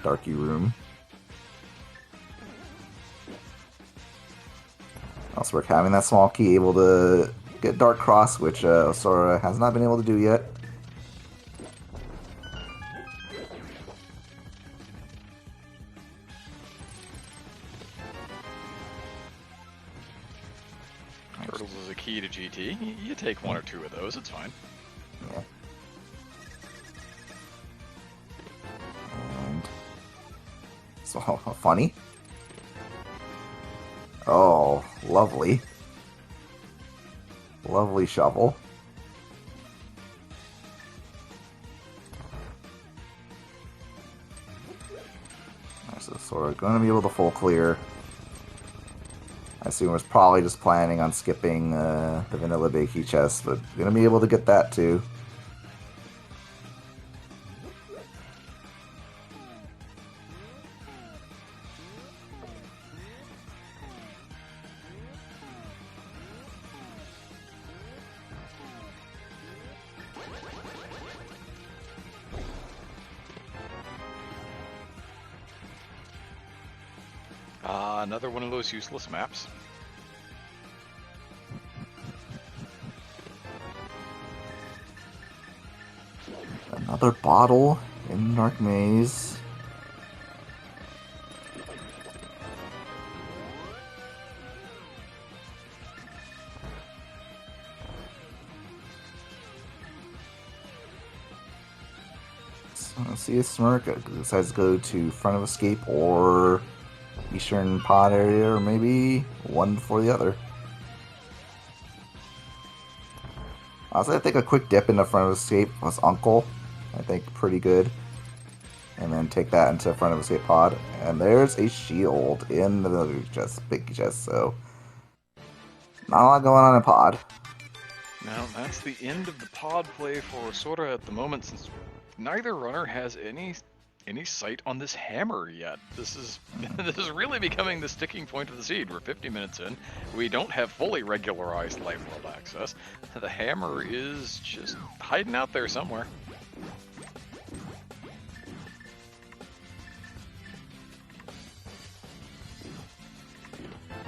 Darky Room. Also, we're having that small key able to get Dark Cross, which Osora has not been able to do yet. Turtles is a key to GT. You take 1 or 2 of those, it's fine. Yeah. And so funny. Oh, lovely. Lovely shovel. we're going to be able to full clear. I assume was probably just planning on skipping the vanilla big key chest, but going to be able to get that too. Another one of those useless maps. Another bottle in Dark Maze. So let's see if Smirk decides to go to front of escape or Eastern pod area, or maybe one before the other. Also, I think a quick dip in the front of escape was Uncle. I think pretty good. And then take that into front of escape pod. And there's a shield in the chest, big chest, so not a lot going on in pod. Now, that's the end of the pod play for Sora at the moment, since neither runner has any sight on this hammer yet. This is really becoming the sticking point of the seed. We're 50 minutes in. We don't have fully regularized light world access. The hammer is just hiding out there somewhere.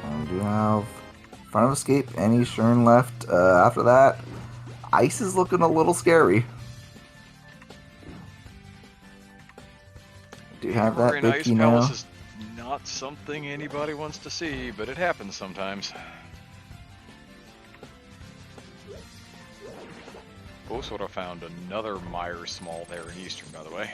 And we do have front of escape and Eastern left. After that, ice is looking a little scary. Do you have that big key now? Ice Palace is not something anybody wants to see, but it happens sometimes. Oh, sort of found another Myers Small there in Eastern, by the way.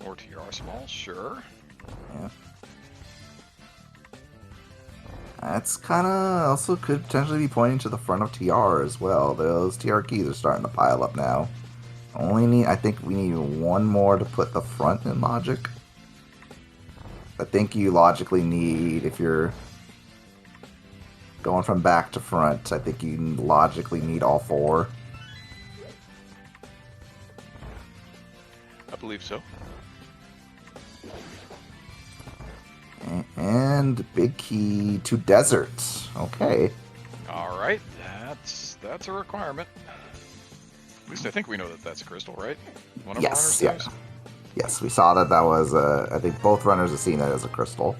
Or TR Small, sure. Yeah. That's kind of also could potentially be pointing to the front of TR as well. Those TR keys are starting to pile up now. I think we need one more to put the front in logic. I think you logically need, if you're going from back to front, I think you logically need all four. I believe so. And big key to desert. Okay. All right, that's a requirement. At least I think we know that that's a crystal, right? One of Yes, our yeah. runners knows? Yes, we saw that was, I think both runners have seen that as a crystal.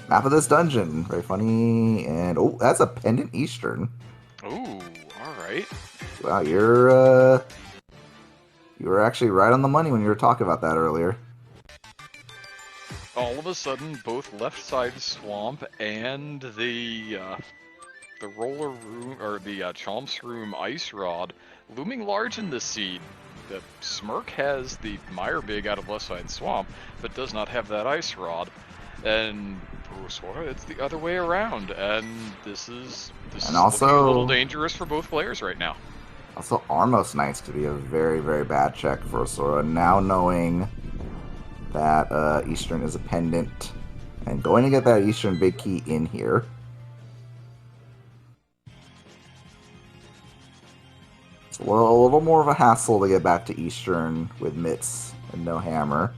Map of this dungeon. Very funny. And, oh, that's a pendant Eastern. Ooh, all right. Wow, you were actually right on the money when you were talking about that earlier. All of a sudden, both left side swamp and the roller room, or the Chomps room ice rod looming large in this seed. The Smirk has the Mire Big out of left side swamp, but does not have that ice rod. And Sora, it's the other way around, and this is also looking a little dangerous for both players right now. Also, Armos Knights could be a very, very bad check for Sora. Now knowing that Eastern is a pendant, and going to get that Eastern big key in here. It's a little more of a hassle to get back to Eastern with mitts and no hammer.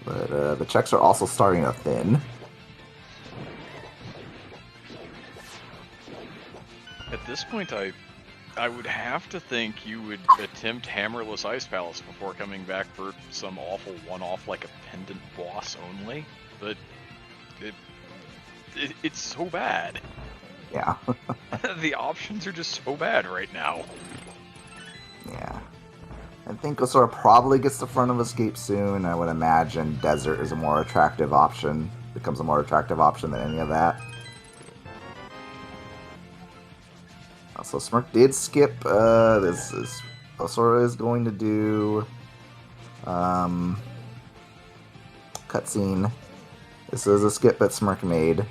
But the checks are also starting to thin. At this point, I would have to think you would attempt Hammerless Ice Palace before coming back for some awful one-off like a pendant boss only, but it's so bad. Yeah. The options are just so bad right now. Yeah. I think Osora probably gets the front of Escape soon. I would imagine Desert is a more attractive option. Becomes a more attractive option than any of that. So Smirk did skip. This is Osora is going to do cutscene. This is a skip that Smirk made.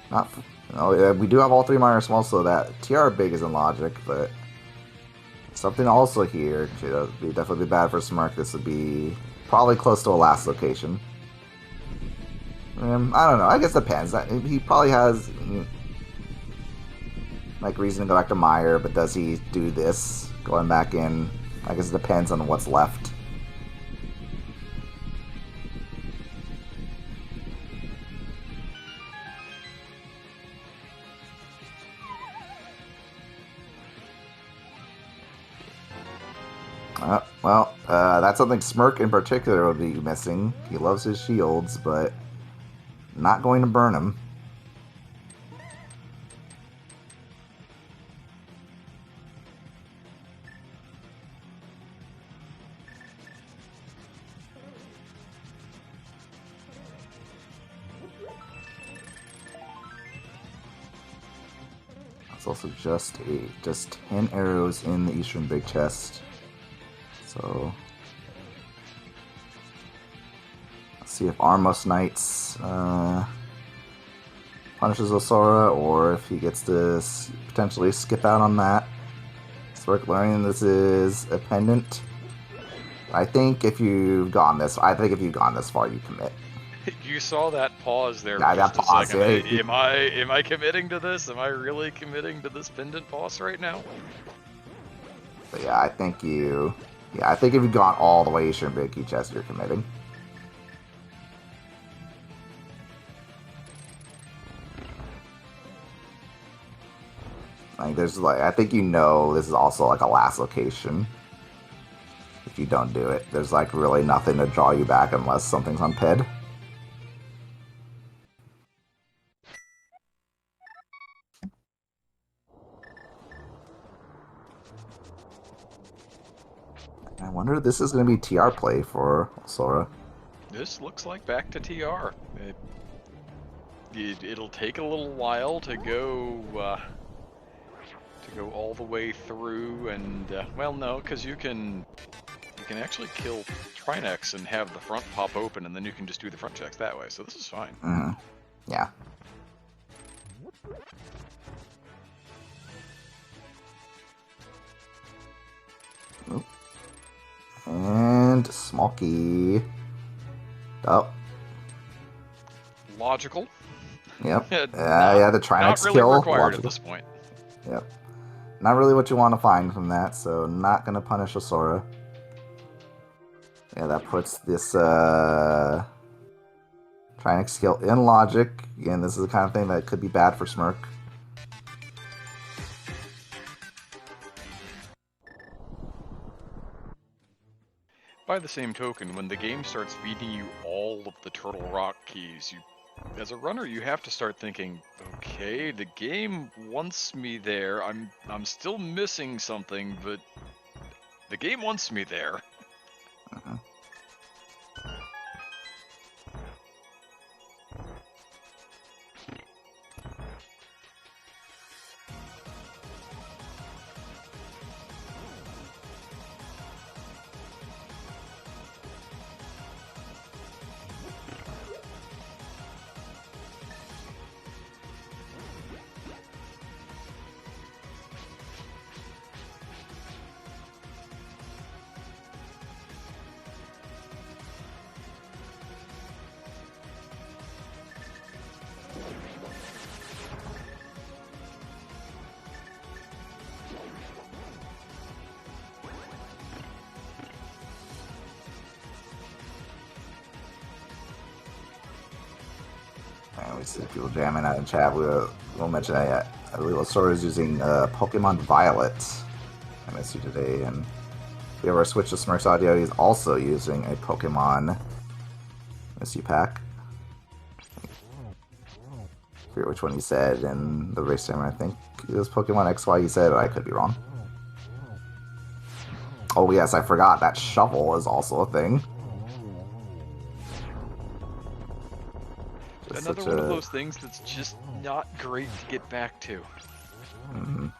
We do have all three minor small, so that TR big is in logic, but something also here should be definitely bad for Smirk. This would be probably close to a last location. I don't know. I guess it depends. He probably has like reason to go back to Meyer, but does he do this going back in? I guess it depends on what's left. That's something Smirk in particular would be missing. He loves his shields, but not going to burn him. It's also just 10 arrows in the Eastern Big Chest. So let's see if Armos Knights punishes Osora, or if he gets to potentially skip out on that. Smirk learning this is a pendant. I think if you've gone this far, you commit. You saw that pause there. Yeah, that pause. Am I committing to this? Am I really committing to this pendant boss right now? But yeah, I think if you've gone all the way Eastern Big Chest, you're committing. I think this is also like a last location. If you don't do it, there's like really nothing to draw you back unless something's on PED. I wonder if this is going to be TR play for Sora. This looks like back to TR. It'll take a little while to go all the way through, and well, no, because you can actually kill Trinex and have the front pop open, and then you can just do the front checks that way. So this is fine. Mm-hmm. Yeah. Oop. And Smolky. Oh. Logical. Yep. The Trinex not really kill. Required Logical. at this point. Yep. Not really what you want to find from that, so not going to punish Osora. Yeah, that puts this Trinex skill in logic. Again, this is the kind of thing that could be bad for Smirk. By the same token, when the game starts feeding you all of the Turtle Rock keys, as a runner, you have to start thinking, okay, the game wants me there. I'm still missing something, but the game wants me there. Uh-huh. We see people jamming out in chat. We'll mention that. I believe Osora is using Pokemon Violet. I miss you today. And if you ever switch to Smirk's audio, he's also using a Pokemon Miss You pack. I forget which one he said in the race time. I think it was Pokemon XY he said, but I could be wrong. Oh yes, I forgot that shovel is also a thing. Just Another such one of a. those things that's just not great to get back to. Mhm.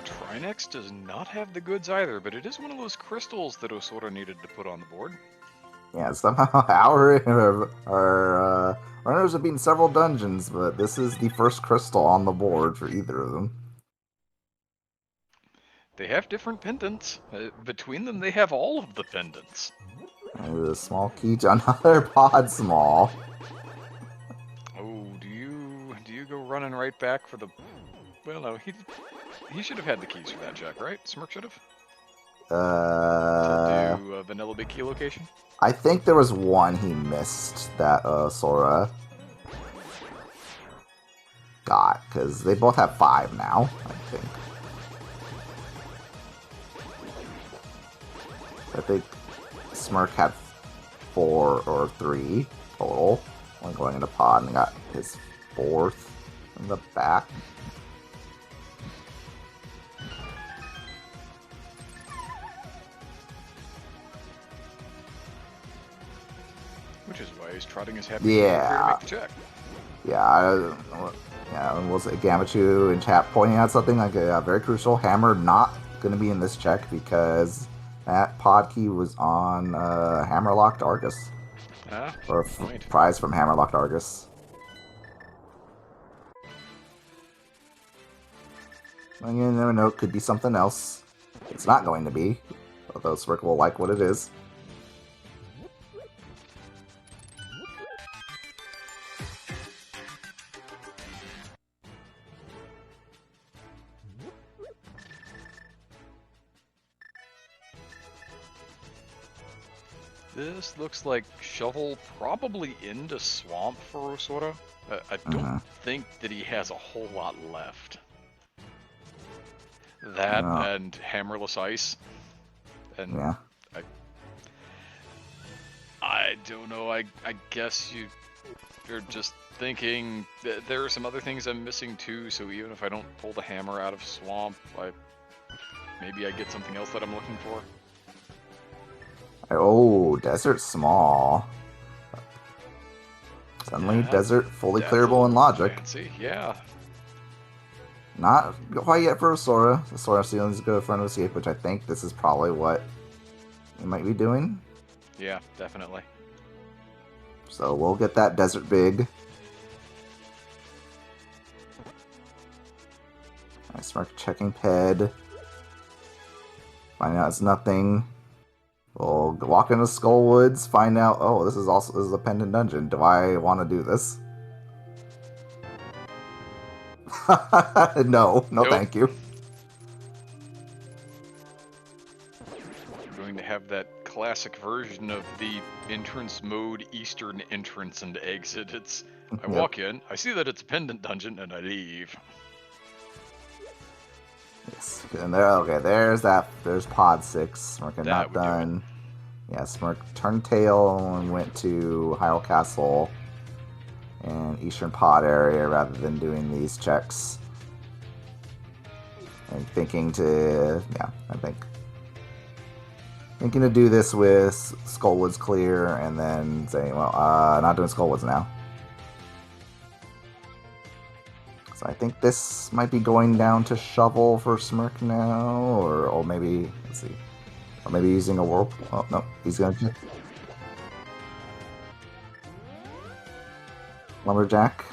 Trinex does not have the goods either, but it is one of those crystals that Osora needed to put on the board. Yeah, somehow our runners have beaten several dungeons, but this is the first crystal on the board for either of them. They have different pendants. Between them, they have all of the pendants. A small key to another pod small. Oh, do you go running right back for the? Well, no, he should have had the keys for that check, right? Smirk should have. To do a vanilla big key location. I think there was one he missed that Sora got, because they both have 5 now, I think. I think Smirk had 4 or 3 total when going into pod and got his 4th in the back. Which is why he's trotting his happy Yeah. to make the check. Yeah, and was it Gamachu in chat pointing out something like very crucial? Hammer not going to be in this check because that pod key was on Hammerlocked Argus. Or prize from Hammerlocked Argus. Well, you never know, it could be something else. It's not going to be, although Smirk will like what it is. This looks like shovel probably into swamp for Osora. I don't think that he has a whole lot left. That and hammerless ice. And yeah. I don't know. I guess you're just thinking that there are some other things I'm missing too. So even if I don't pull the hammer out of swamp, maybe I get something else that I'm looking for. Oh, desert small. Suddenly, desert fully clearable in logic. Fancy, yeah. Not quite yet for Osora. Osora still needs to go to front of escape, which I think this is probably what he might be doing. Yeah, definitely. So we'll get that desert big. Nice mark checking ped. Find out it's nothing. We'll walk into Skullwoods, find out, oh, this is a pendant dungeon. Do I want to do this? No, nope. Thank you. We're going to have that classic version of the entrance mode, eastern entrance and exit. It's, I walk in, I see that it's a pendant dungeon, and I leave. Yes, and there's pod 6. Smirk not done. Yeah, Smirk turned tail and went to Hyrule Castle and Eastern Pod area rather than doing these checks. And thinking to do this with Skullwoods clear and then saying, well, not doing Skullwoods now. So I think this might be going down to shovel for Smirk now, or maybe, let's see. Or maybe using a whirlpool. Oh, no. He's going to... Lumberjack.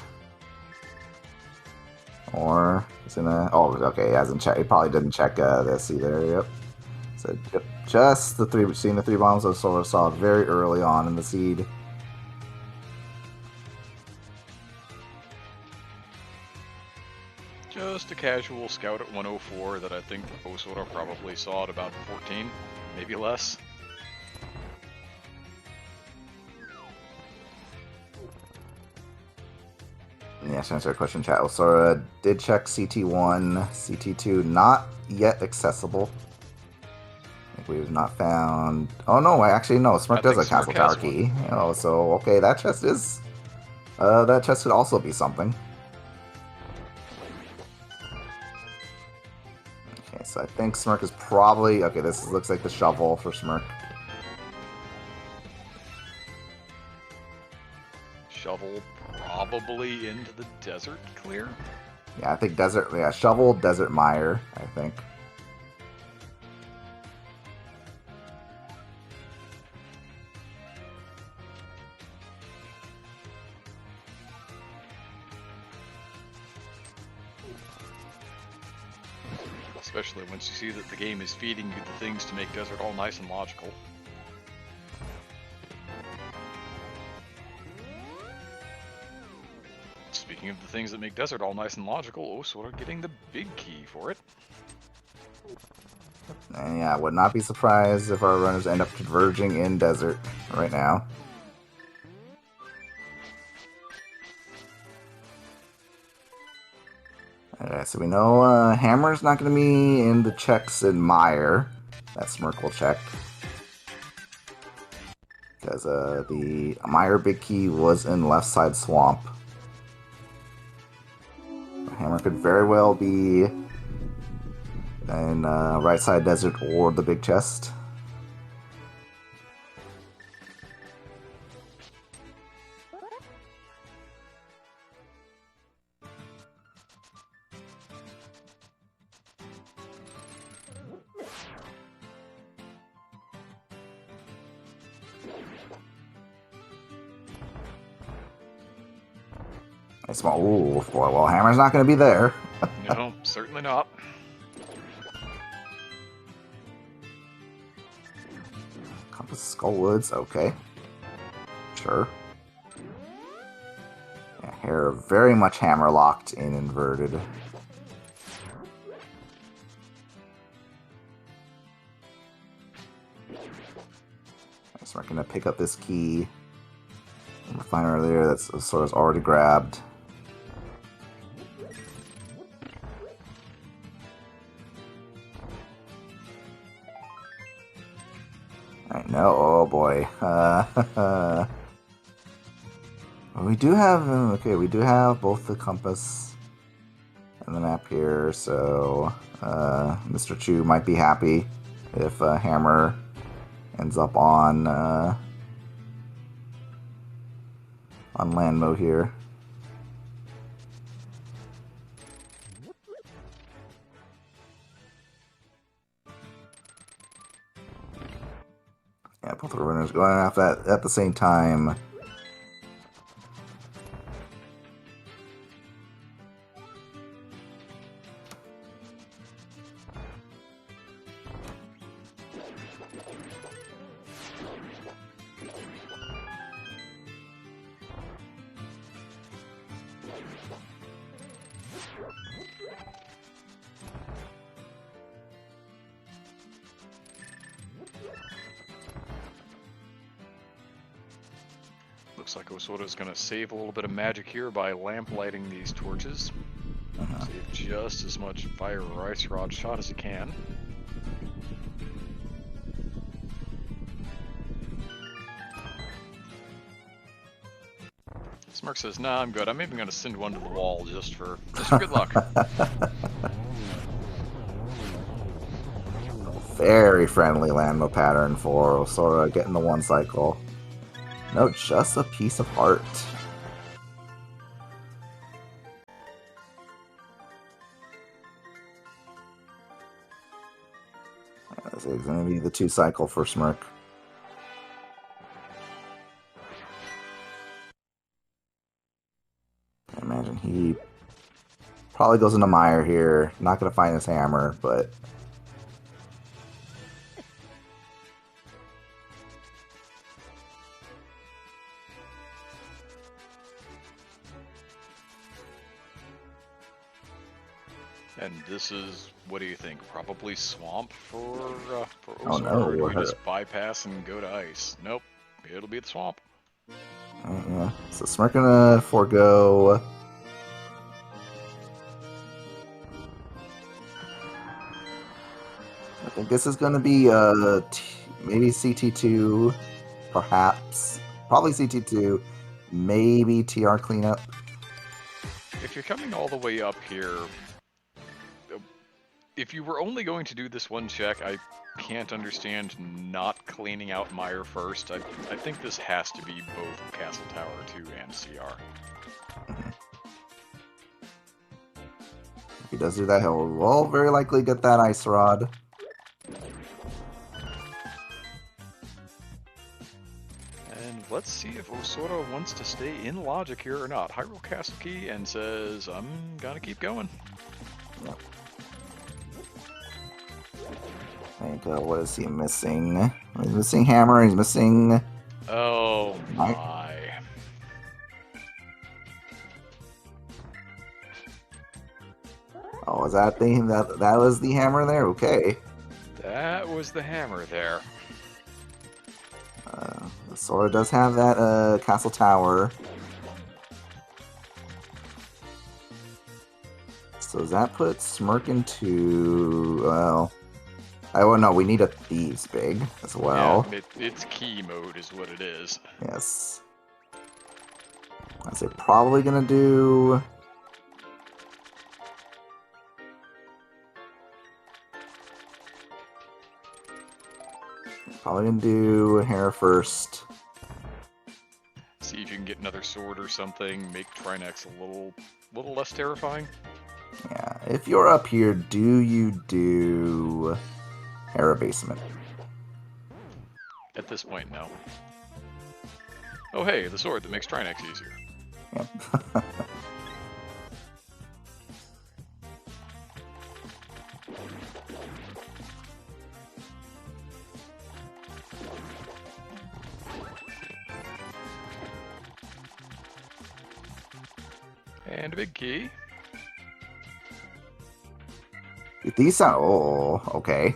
Or he's going to... Oh, okay. He hasn't checked. He probably didn't check this either. Yep. So, just seeing the 3 bombs of Solar saw very early on in the seed. just a casual scout at 104 that I think Osora probably saw at about 14, maybe less. Yeah, to answer your question, chat. Osora did check CT1, CT2, not yet accessible. I think we've not found. Oh no, actually no. Smirk does a castle tower key. Oh, so okay, that chest is. That chest could also be something. Okay, so I think Smirk is probably okay. This looks like the shovel for Smirk. Shovel probably into the desert clear? Yeah, I think desert. Yeah, shovel, desert mire. I think. Especially once you see that the game is feeding you the things to make desert all nice and logical. Speaking of the things that make desert all nice and logical, Osora getting the big key for it. And yeah, I would not be surprised if our runners end up converging in desert right now. Alright, so we know Hammer's not going to be in the checks in Mire. That Smirk will check. Because the Mire big key was in left side swamp. Hammer could very well be in right side desert or the big chest. Nice one. Ooh, boy, well, Hammer's not going to be there. No, certainly not. Compass Skullwoods, okay. Sure. Yeah, hair very much hammer locked in inverted. So we're going to pick up this key. We find earlier that's sort of already grabbed. I know, oh boy. We do have, okay, we do have both the compass and the map here, so Mr. Chu might be happy if Hammer ends up on land mode here. Yeah, both of the runners going off at the same time. Looks like Osora's going to save a little bit of magic here by lamp lighting these torches. Save just as much fire or ice rod shot as he can. Smirk says, nah, I'm good. I'm even going to send one to the wall just for good luck. Very friendly landmo pattern for Osora getting the one cycle. No, just a piece of heart. This is going to be the 2 cycle for Smirk. I imagine he probably goes into Mire here. Not going to find his hammer, but And this is, what do you think? Probably swamp for Oh Osora, no, or do we we're just bypass and go to ice? Nope, it'll be the swamp. yeah. So Smirk gonna forego. I think this is gonna be maybe CT2, perhaps, probably CT2, maybe TR cleanup. If you're coming all the way up here, if you were only going to do this one check, I can't understand not cleaning out Meyer first. I think this has to be both Castle Tower 2 and CR. If he does do that, he'll very likely get that Ice Rod. And let's see if Osora wants to stay in logic here or not. Hyrule Castle Key and says, I'm gonna keep going. Yep. And what is he missing? He's missing hammer. He's missing. Oh my. Oh, was that that was the hammer there? Okay. That was the hammer there. Sora does have that castle tower. So does that put Smirk into, well, oh no, we need a Thieves Big as well. Yeah, it's key mode is what it is. Yes. I say probably gonna do. Probably gonna do hair first. See if you can get another sword or something. Make Trinex a little less terrifying. Yeah, if you're up here, do you do hair basement? At this point, no. Oh hey, the sword that makes Trinex easier. Yep. And a big key. These sound. Oh, okay.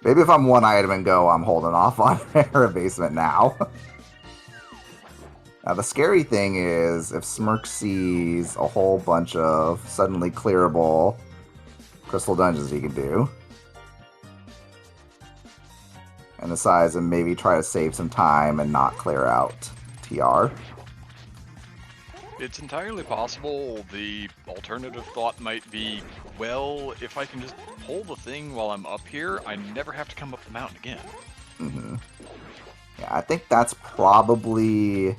Maybe if I'm one item and go, I'm holding off on hair basement now. Now, the scary thing is, if Smirk sees a whole bunch of suddenly clearable crystal dungeons he can do, and decides to maybe try to save some time and not clear out TR. It's entirely possible. The alternative thought might be, well, if I can just pull the thing while I'm up here, I never have to come up the mountain again. Mm-hmm. Yeah, I think that's probably...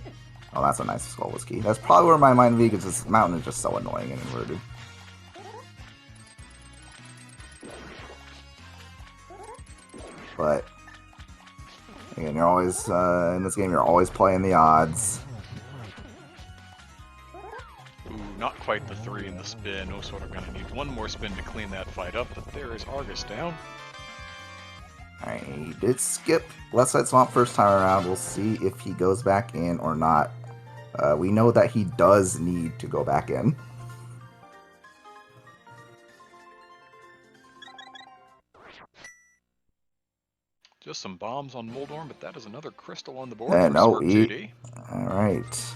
Oh, that's a nice skull whiskey. That's probably where my mind would be, because this mountain is just so annoying and inverted. But again, you're always in this game. You're always playing the odds. Ooh, not quite the 3 in the spin. Oh, sort of gonna need one more spin to clean that fight up. But there is Argus down. Alright, he did skip Left Side Swamp first time around. We'll see if he goes back in or not. We know that he does need to go back in. Just some bombs on Moldorm, but that is another crystal on the board And for Smirk JD. Alright.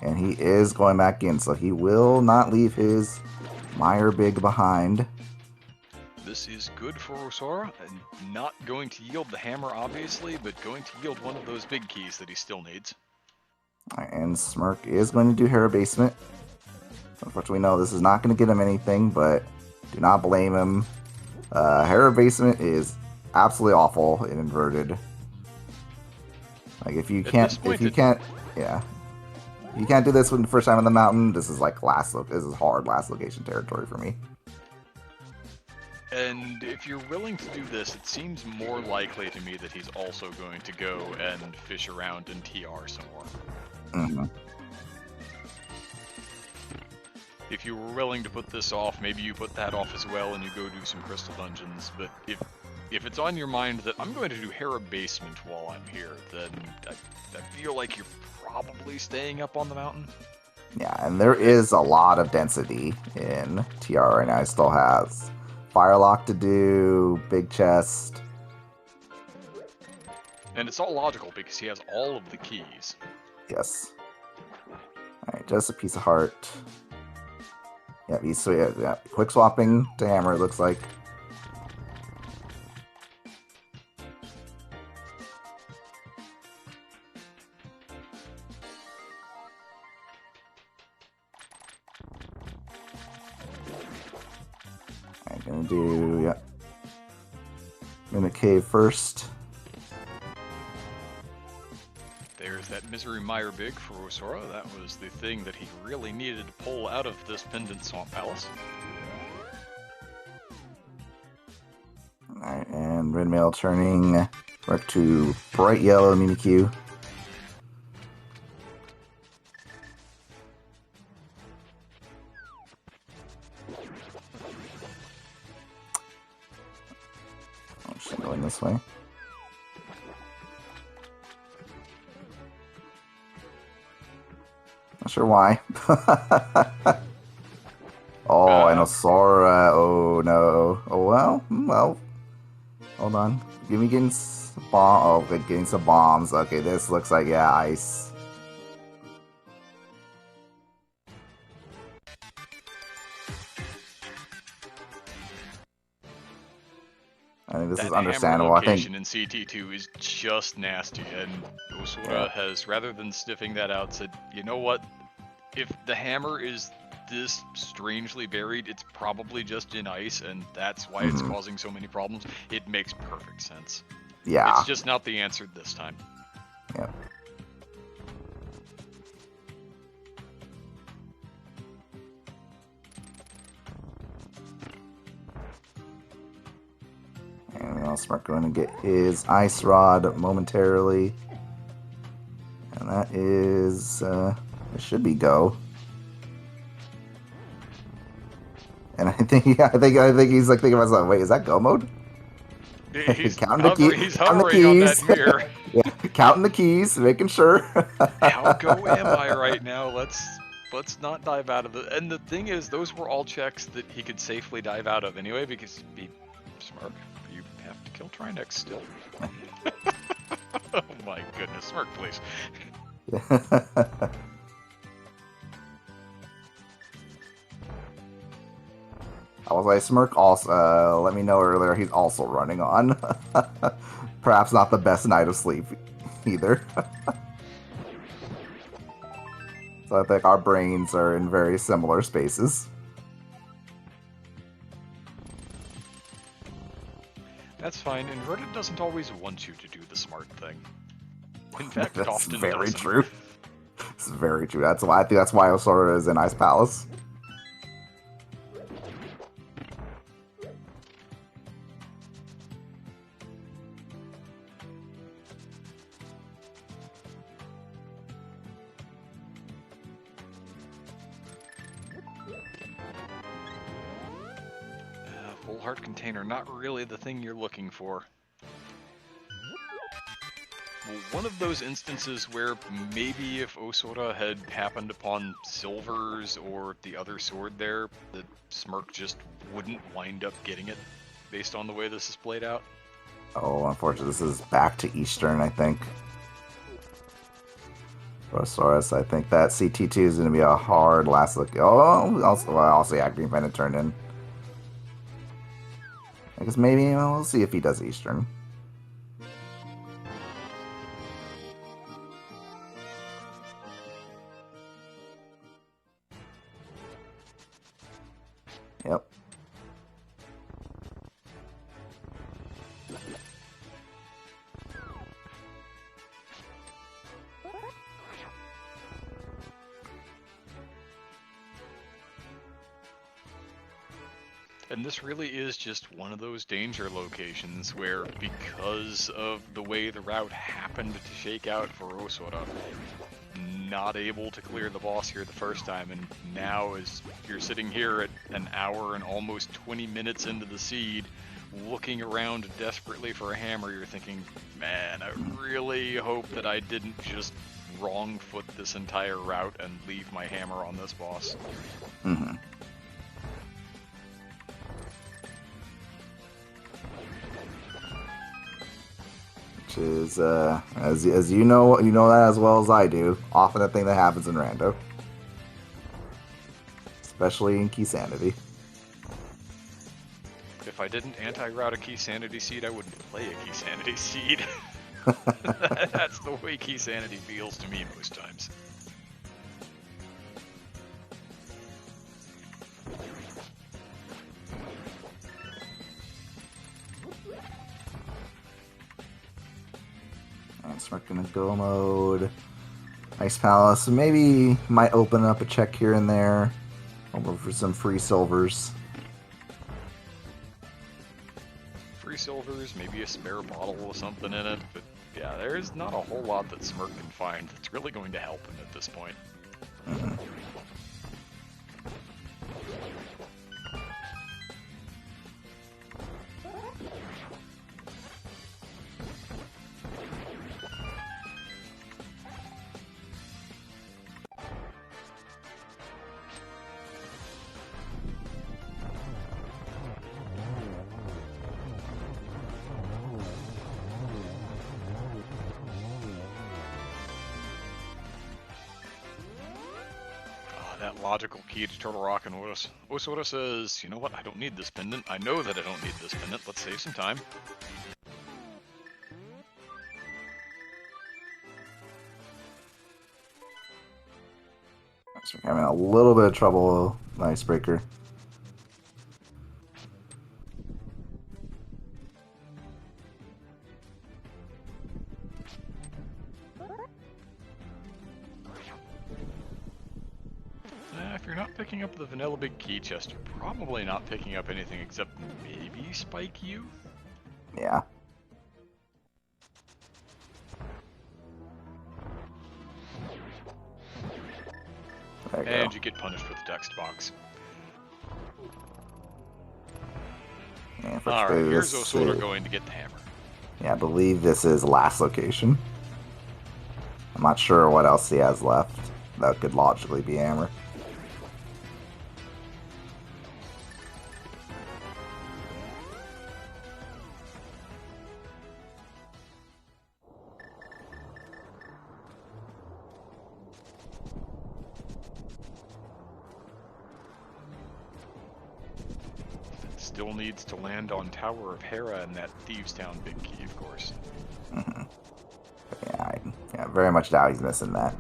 And he is going back in, so he will not leave his Meyer Big behind. This is good for Osora, and not going to yield the hammer, obviously, but going to yield one of those big keys that he still needs. And Smirk is going to do Hair Basement. Unfortunately, no, this is not going to get him anything, but do not blame him. Hair Basement is absolutely awful in inverted. Like, if you can't, yeah. If you can't do this for the first time on the mountain, this is like this is hard last location territory for me. And if you're willing to do this, it seems more likely to me that he's also going to go and fish around in TR some more. Mm-hmm. If you were willing to put this off, maybe you put that off as well and you go do some crystal dungeons. But if it's on your mind that I'm going to do Hera Basement while I'm here, then I feel like you're probably staying up on the mountain. Yeah, and there is a lot of density in TR right now. It still has Firelock to do, big chest. And it's all logical because he has all of the keys. Yes. Alright, just a piece of heart. Yeah, he's yeah, quick swapping to hammer, it looks like. I'm gonna do, yeah. Mimic Cave first. There's that Misery Mire Big for Osora. That was the thing that he really needed to pull out of this Pendant Swamp Palace. Alright, and Red turning back to bright yellow Mimikyu. Oh, she's going this way. Not sure why. Oh, and Osora. Oh no. Oh well. Well. Hold on. Give me getting some bomb. Oh, good. Getting some bombs. Okay, this looks like, yeah, ice. I think this is understandable. Hammer I think location in CT2 is just nasty, and Osora has, rather than sniffing that out, said, you know what? If the hammer is this strangely buried, it's probably just in ice, and that's why it's causing so many problems. It makes perfect sense. Yeah. It's just not the answer this time. Yep. And now Smart going to get his Ice Rod momentarily. And that is, it should be go. And I think he's like thinking about something. Wait, is that go mode? He's counting the keys. He's hovering on that mirror. Yeah, counting the keys, making sure. How go am I right now? Let's not dive out of it. And the thing is, those were all checks that he could safely dive out of anyway, because be smart. You have to kill Trinex still. Oh my goodness, Smirk, please. I was like, Smirk also, let me know earlier, he's also running on. Perhaps not the best night of sleep either. So I think our brains are in very similar spaces. That's fine. Inverted doesn't always want you to do the smart thing. In fact, it often very doesn't. true. This is very true. That's why I think that's why Osora is in Ice Palace. Full heart container, not really the thing you're looking for. Well, one of those instances where maybe if Osora had happened upon Silvers or the other sword there, the Smirk just wouldn't wind up getting it, based on the way this is played out. Oh, unfortunately, this is back to Eastern, I think. Rosaurus, I think that CT2 is going to be a hard last look. Oh, also, yeah, Green Pennant turned in. I guess maybe, well, we'll see if he does Eastern. Yep. And this really is just one of those danger locations where, because of the way the route happened to shake out for Osora, not able to clear the boss here the first time, and now as you're sitting here at an hour and almost 20 minutes into the seed, looking around desperately for a hammer, you're thinking, man, I really hope that I didn't just wrong foot this entire route and leave my hammer on this boss. Mm-hmm. Which is, as you know that as well as I do, often a thing that happens in Rando. Especially in Key Sanity. If I didn't anti-route a Key Sanity seed, I wouldn't play a Key Sanity seed. That's the way Key Sanity feels to me most times. And Smirk gonna go mode. Nice Palace. Maybe might open up a check here and there. Over for some free silvers. Free silvers, maybe a spare bottle with something in it, but yeah, there's not a whole lot that Smirk can find that's really going to help him at this point. Mm-hmm. That logical key to Turtle Rock and Osora says, you know what, I don't need this pendant. I know that I don't need this pendant. Let's save some time. So we're having a little bit of trouble with Icebreaker. If you're not picking up the vanilla big key chest, you're probably not picking up anything except maybe Spike You? Yeah. And you get punished with the text box. Yeah, alright, here's Osora going to get the hammer. Yeah, I believe this is last location. I'm not sure what else he has left. That could logically be hammer. Still needs to land on Tower of Hera and that Thieves Town big key, of course. Mm-hmm. Yeah, very much doubt he's missing that.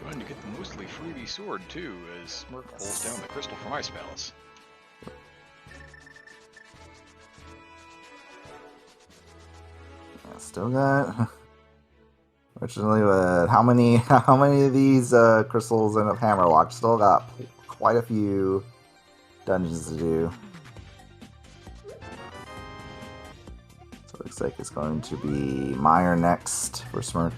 Going to get the mostly freebie sword, too, as Smirk pulls down the crystal from Ice Palace. Still got. Fortunately, how many of these crystals end up hammerlocked? Still got quite a few dungeons to do. So it looks like it's going to be Meyer next for Smirk.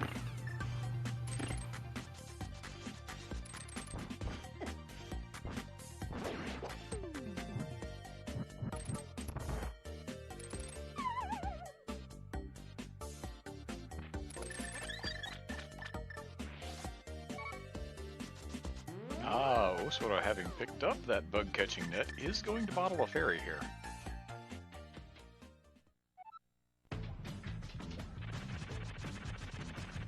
Osora, having picked up that bug-catching net, is going to bottle a fairy here.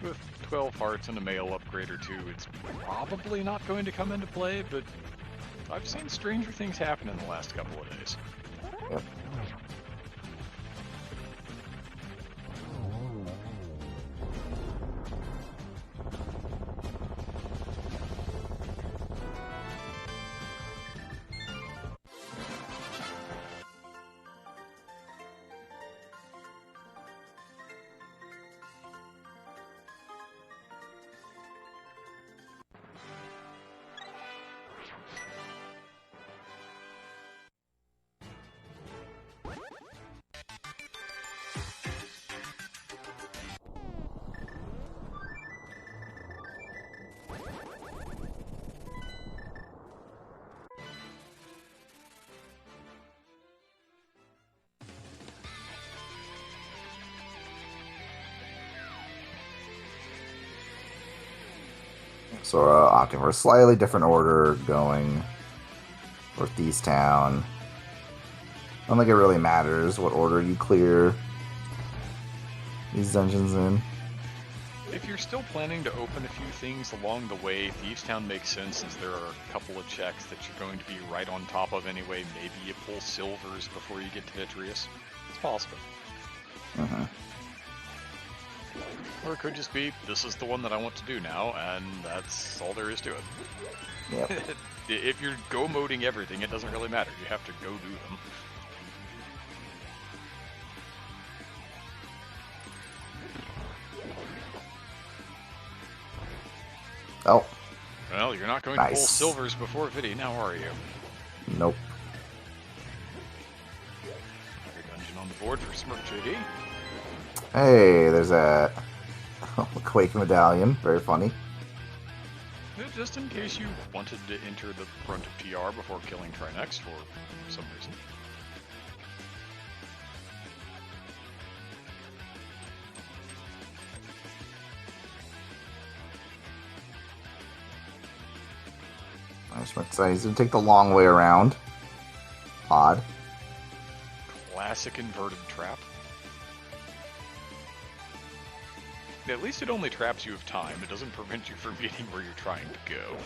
With 12 hearts and a male upgrade or two, it's probably not going to come into play, but I've seen stranger things happen in the last couple of days. Yep. Sora opting for a slightly different order, going for Thieves Town. I don't think it really matters what order you clear these dungeons in. If you're still planning to open a few things along the way, Thieves Town makes sense since there are a couple of checks that you're going to be right on top of anyway. Maybe you pull silvers before you get to Vitreous. It's possible. Or it could just be, this is the one that I want to do now, and that's all there is to it. Yep. If you're go-moding everything, it doesn't really matter. You have to go do them. Oh. Well, you're not going to pull silvers before Vidi, now are you? Nope. Another dungeon on the board for Smirk JD. Hey, there's a Quake medallion. Very funny. Just in case you wanted to enter the front of TR before killing Try Next for some reason. So he's going to take the long way around. Odd. Classic inverted trap. At least it only traps you of time. It doesn't prevent you from getting where you're trying to go.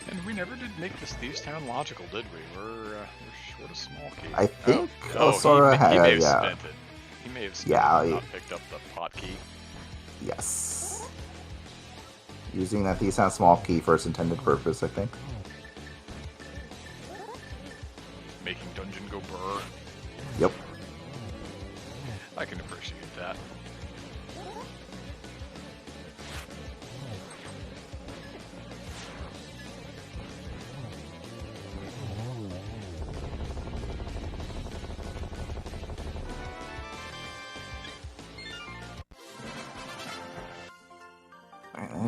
And we never did make this Thieves Town logical, did we? We're short a small key. I think Sora he may have spent it. He may have spent it and not picked up the pot key. Yes. Using that Thieves Town small key for its intended purpose, I think. Making dungeon go burr. Yep. I can appreciate that.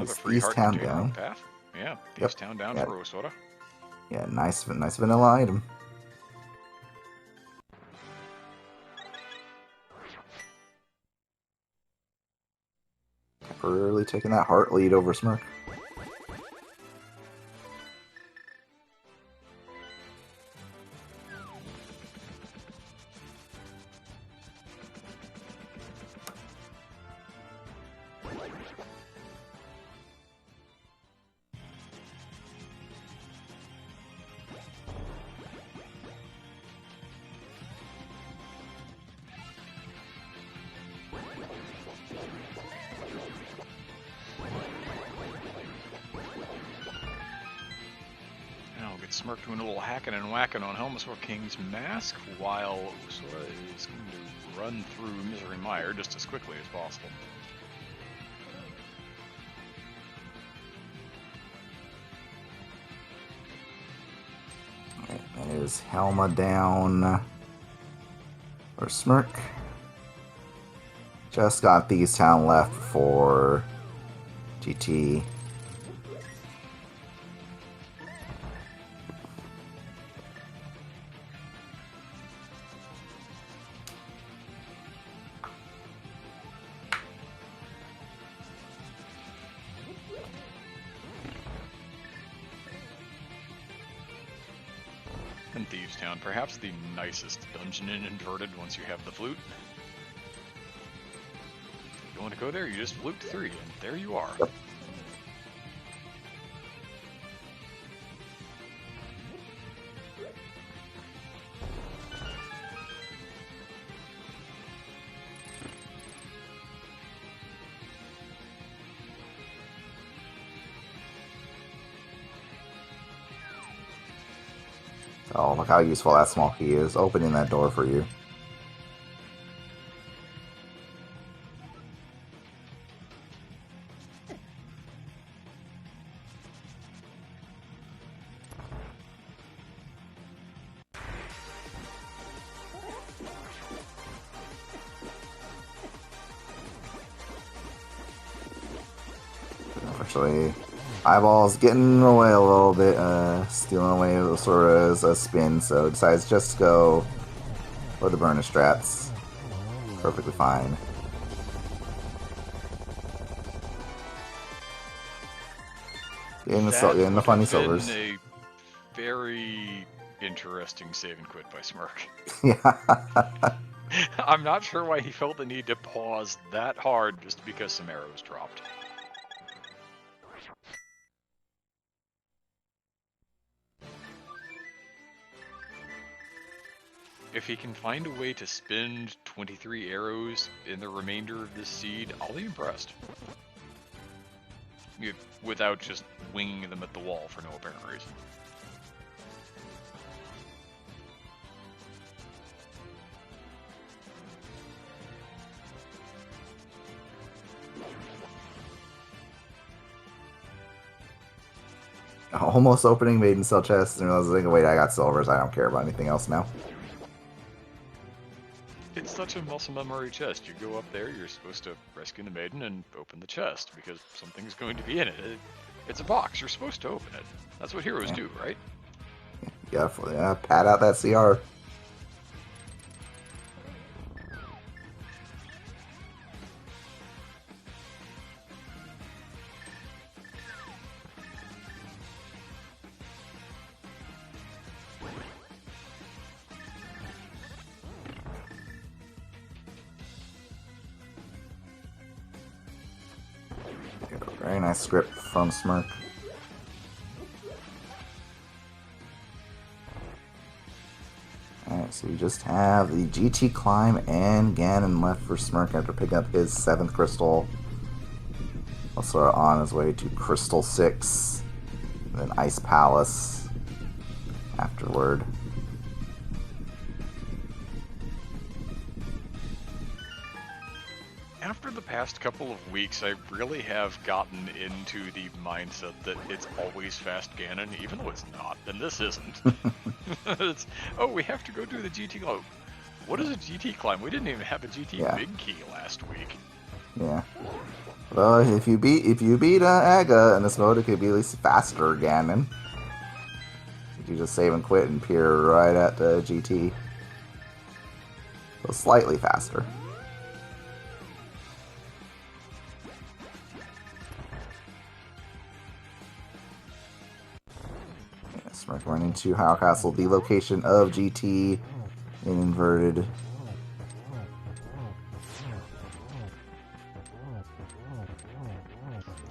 Thieves Town down. Path. Yeah, Thieves Town down for Osoda. Yeah, nice vanilla item. Temporarily taking that heart lead over Smirk. Smirk doing a little hacking and whacking on Helmasaur King's mask, while Sora is going to run through Misery Mire just as quickly as possible. Alright, that is Helma down for Smirk. Just got Thieves Town left for GT. And Thieves Town, perhaps the nicest dungeon in Inverted once you have the flute. If you want to go there, you just flute 3, and there you are. Yep. Oh, look how useful that small key is, opening that door for you. Actually, Eyeball's getting away a little bit, stealing away Sora's spin, so decides just to go for the burner strats. Perfectly fine. Getting the funny silvers. A very interesting save and quit by Smirk. Yeah. I'm not sure why he felt the need to pause that hard just because some arrows dropped. If he can find a way to spend 23 arrows in the remainder of this seed, I'll be impressed. Without just winging them at the wall for no apparent reason. Almost opening Maiden Cell chest and I was thinking, wait, I got silvers. I don't care about anything else now. It's such a muscle memory chest. You go up there, you're supposed to rescue the maiden and open the chest because something's going to be in it. It's a box. You're supposed to open it. That's what heroes do, right? Yeah, pad out that CR. Very nice script from Smirk. Alright, so we just have the GT climb and Ganon left for Smirk after picking up his 7th crystal. Also on his way to Crystal 6, and then Ice Palace afterward. After the past couple of weeks, I really have gotten into the mindset that it's always fast Ganon, even though it's not, and this isn't. It's, oh, we have to go do the GT climb. What is a GT climb? We didn't even have a GT big key last week. Yeah. Well, if you beat Aga in this mode, it could be at least faster Ganon. You just save and quit and peer right at the GT. So slightly faster. Smirk running to Hyrule Castle, the location of GT in inverted.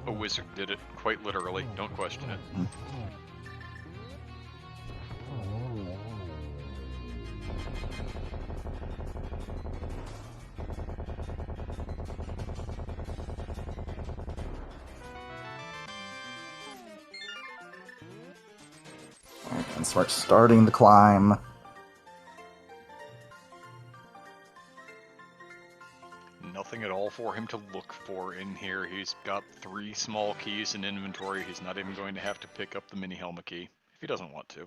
A wizard did it, quite literally. Don't question it. And Smirk starting the climb. Nothing at all for him to look for in here. He's got 3 small keys in inventory. He's not even going to have to pick up the mini helmet key if he doesn't want to.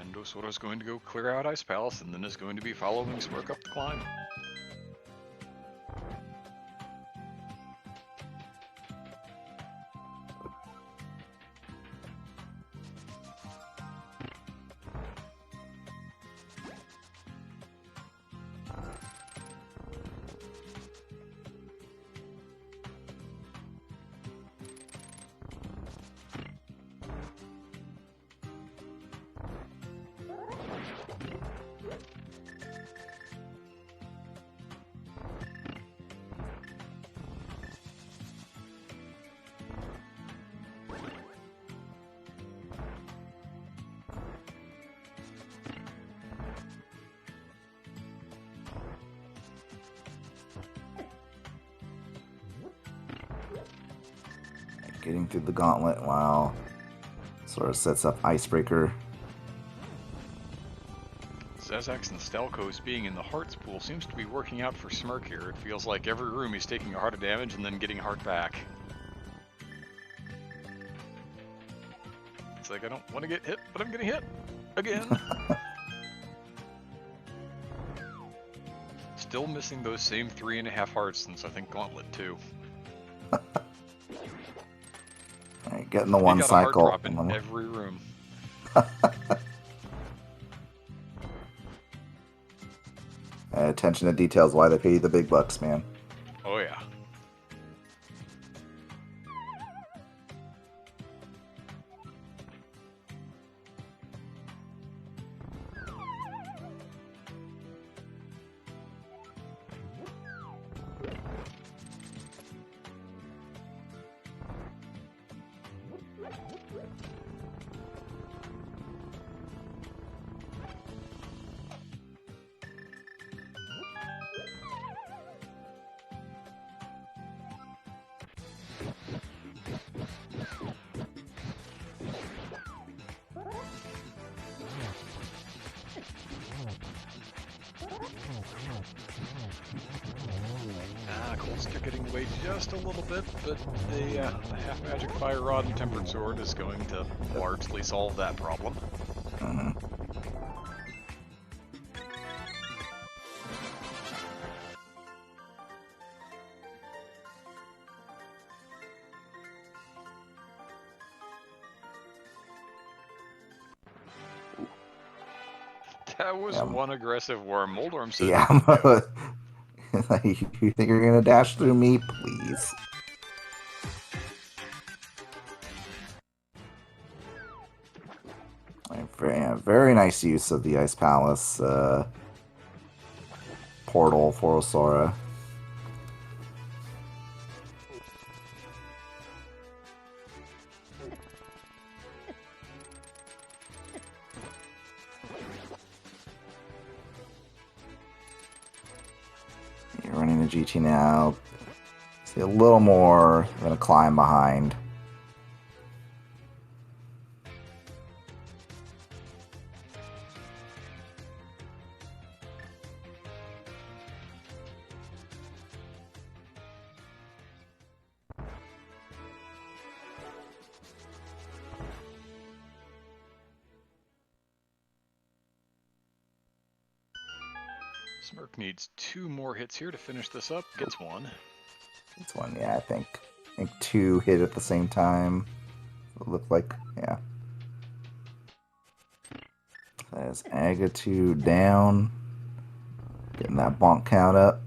And Osora's going to go clear out Ice Palace and then is going to be following Smirk up the climb. Getting through the gauntlet while Sora sets up Icebreaker. Zezax and Stelkos being in the hearts pool seems to be working out for Smirk here. It feels like every room he's taking a heart of damage and then getting a heart back. It's like, I don't want to get hit, but I'm getting hit again. Still missing those same 3.5 hearts since I think Gauntlet 2. Alright, getting the one got cycle. A heart drop in every room. Attention to details, why they pay you the big bucks, man. Oh yeah. They're getting away just a little bit, but the half magic fire rod and tempered sword is going to largely solve that problem. That was one aggressive worm. Moldorm said, yeah. You think you're gonna dash through me? Please. Very nice use of the Ice Palace portal for Osora. You're running the GT now. See a little more. I'm gonna climb behind. Smirk needs 2 more hits here to finish this up. Gets 1. Gets 1, yeah, I think 2 hit at the same time. It looked like, yeah. There's Aga2 down. Getting that bonk count up.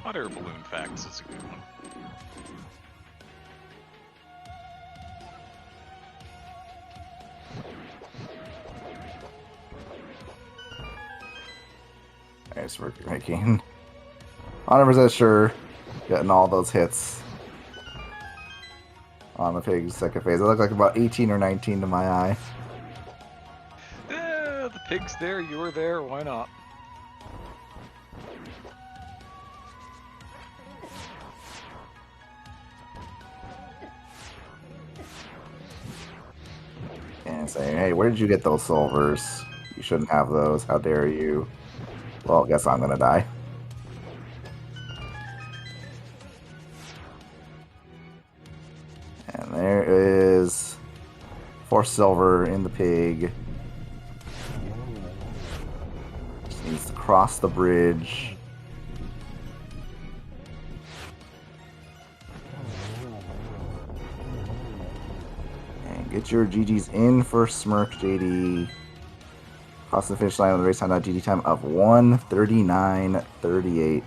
Hot air balloon facts is a good one. Nice work, making 100% sure getting all those hits on the pig's second phase. It looked like about 18 or 19 to my eye. The pig's there, you're there, why not? And saying, hey, where did you get those silvers? You shouldn't have those. How dare you? Well, I guess I'm gonna die. And there is 4 silver in the pig. Just needs to cross the bridge. And get your GGs in for Smirk, JD. Cross the finish line with a race time GD time of 1:39:38.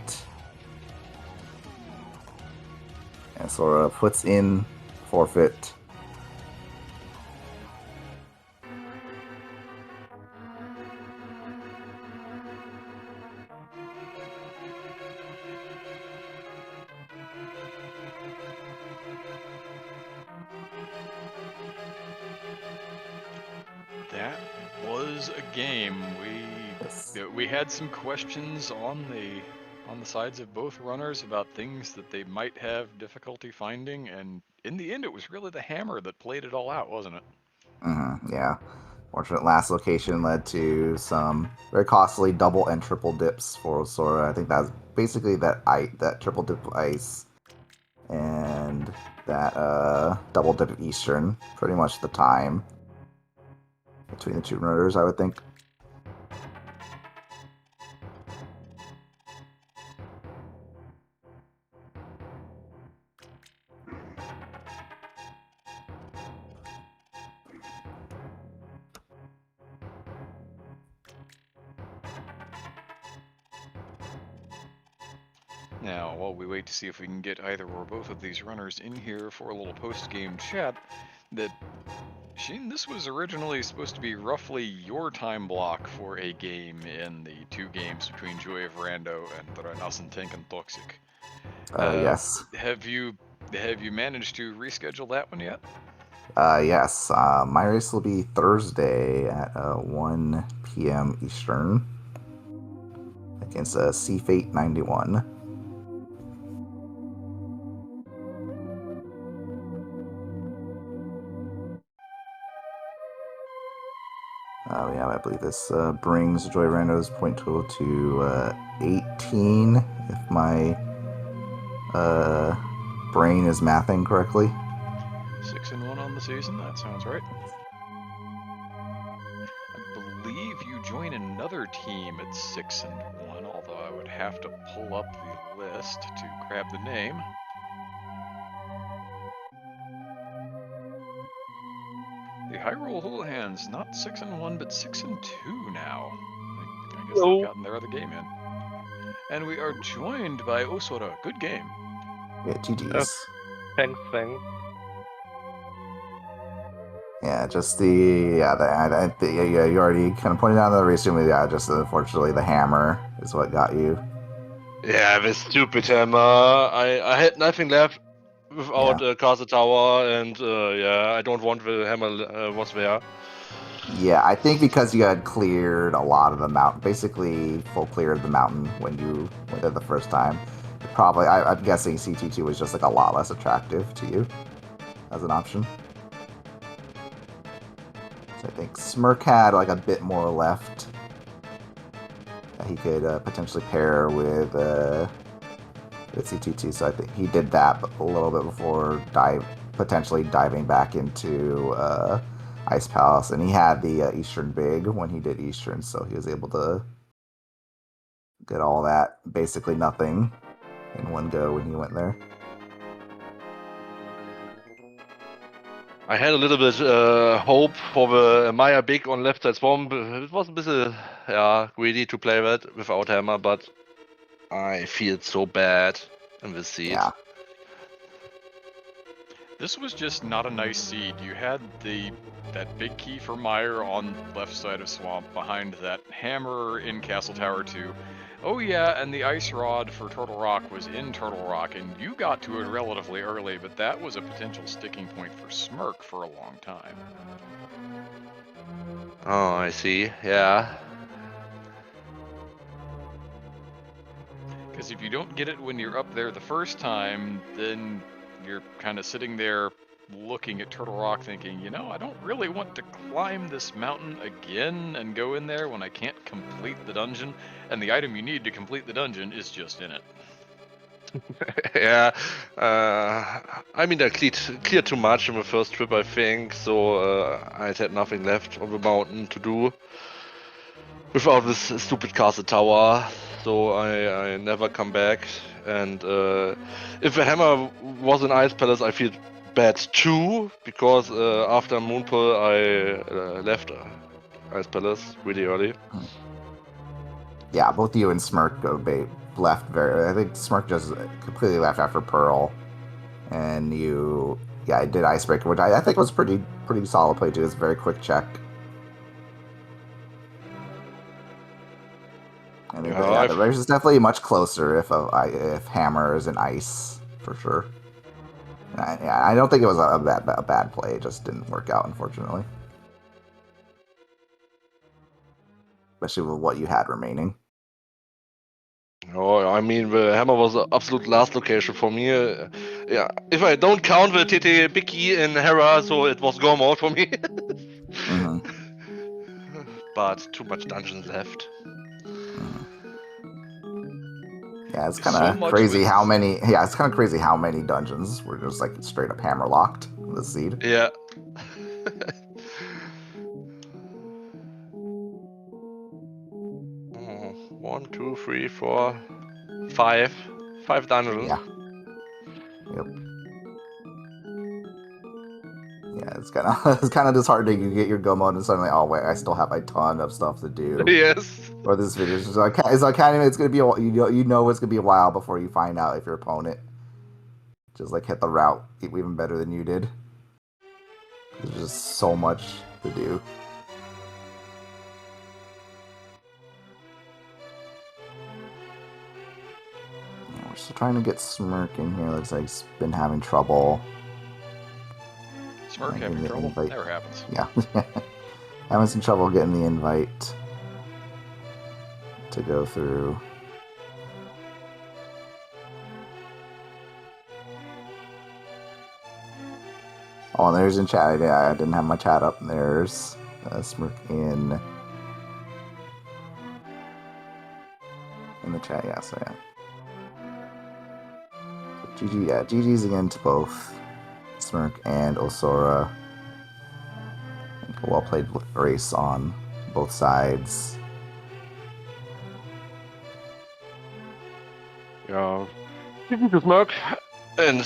And Sora puts in forfeit was a game. Yes. We had some questions on the sides of both runners about things that they might have difficulty finding, and in the end, it was really the hammer that played it all out, wasn't it? Yeah. Fortunate last location led to some very costly double and triple dips for Sora. I think that's basically that triple dip ice and that double dip Eastern. Pretty much the time between the two runners, I would think. Now, while we wait to see if we can get either or both of these runners in here for a little post-game chat, that Sheen, this was originally supposed to be roughly your time block for a game in the two games between Joy of Rando and Nasen, tanken. Yes. Have you managed to reschedule that one yet? Yes. My race will be Thursday at 1 p.m. Eastern against Sea Fate 91. Yeah, I believe this brings Joy Rando's point total to 18, if my brain is mathing correctly. 6-1 on the season. That sounds right. I believe you join another team at 6-1, although I would have to pull up the list to grab the name. The Hyrule Houlihan's not 6-1, but 6-2 now. I guess they've gotten their other game in. And we are joined by Osora. Good game. Yeah, GG's. Thanks. Yeah, just you already kind of pointed out in the race room. Yeah, just unfortunately the hammer is what got you. Yeah, the stupid hammer. I had nothing left without Castle Tower, and I don't want the hammer was there. Yeah, I think because you had cleared a lot of the mountain, basically full clear of the mountain when you went there the first time. Probably, I'm guessing CT2 was just like a lot less attractive to you as an option. So I think Smirk had like a bit more left that he could potentially pair with CT2. So I think he did that a little bit before potentially diving back into Ice Palace, and he had the Eastern Big when he did Eastern, so he was able to get all that, basically nothing, in one go when he went there. I had a little bit hope for the Maya Big on left side swamp. It was a bit greedy to play that without hammer, but I feel so bad in this seat. Yeah. This was just not a nice seed. You had that big key for Meyer on left side of Swamp behind that hammer in Castle Tower 2. Oh yeah, and the ice rod for Turtle Rock was in Turtle Rock, and you got to it relatively early, but that was a potential sticking point for Smirk for a long time. Oh, I see. Yeah. Because if you don't get it when you're up there the first time, then you're kind of sitting there looking at Turtle Rock thinking, you know, I don't really want to climb this mountain again and go in there when I can't complete the dungeon, and the item you need to complete the dungeon is just in it. Yeah, I mean, I cleared too much in the first trip, I think, so I had nothing left on the mountain to do without this stupid castle tower, so I never come back. And if the hammer was an ice palace, I feel bad too, because after Moonpull I left ice palace really early. Yeah, both you and Smirk left very. I think Smirk just completely left after Pearl, and you, I did Icebreaker, which I think was pretty solid play too. It's a very quick check. And the race is definitely much closer if Hammer is an ice for sure. I don't think it was a bad play. It just didn't work out, unfortunately. especially with what you had remaining. Oh, I mean, the hammer was the absolute last location for me. Yeah, if I don't count the TT Biggie in Hera, so it was go mode for me. Hmm. But too much dungeons left. Hmm. Yeah, it's kind So of much crazy with- how many. Yeah, it's kind of crazy how many dungeons were just like straight up hammer locked with the seed. Yeah. 1, 2, 3, 4, 5. 5 dungeons. Yeah. Yep. Yeah, it's kind of it's kind of disheartening. You get your go mode and suddenly, oh wait, I still have a ton of stuff to do. Yes. Or this video is like, it's like kind of, it's gonna be you know it's gonna be a while before you find out if your opponent just like hit the route even better than you did. There's just so much to do. Yeah, we're still trying to get Smirk in here. Looks like he's been having trouble. Smirk Getting having the trouble? invite. Never happens. Yeah, having some trouble getting the invite to go through. Oh, and there's in chat. Yeah, I didn't have my chat up. And there's Smirk in the chat. Yeah, so yeah. So GG, yeah, GG's again to both Smirk and Osora. A well played race on both sides. Yeah. Smirk. And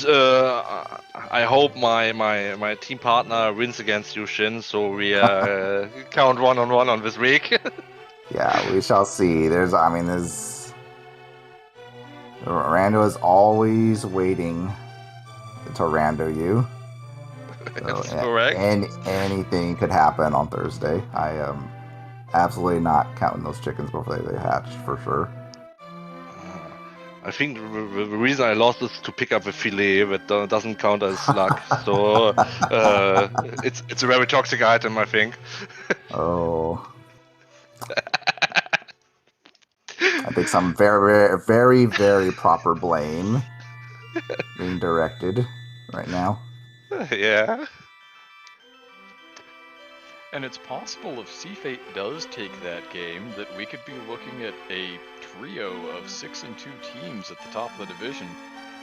I hope my team partner wins against you, Shin, so we count 1-on-1 on this week. Yeah, we shall see. There's Rando is always waiting to Rando you. So, That's correct. Anything could happen on Thursday. I am absolutely not counting those chickens before they hatch, for sure. I think the reason I lost is to pick up a fillet that doesn't count as luck. So it's a very toxic item, I think. Oh. I think some very, very, very proper blame being directed right now. Yeah. And it's possible if Seafate does take that game that we could be looking at a trio of 6 and 2 teams at the top of the division,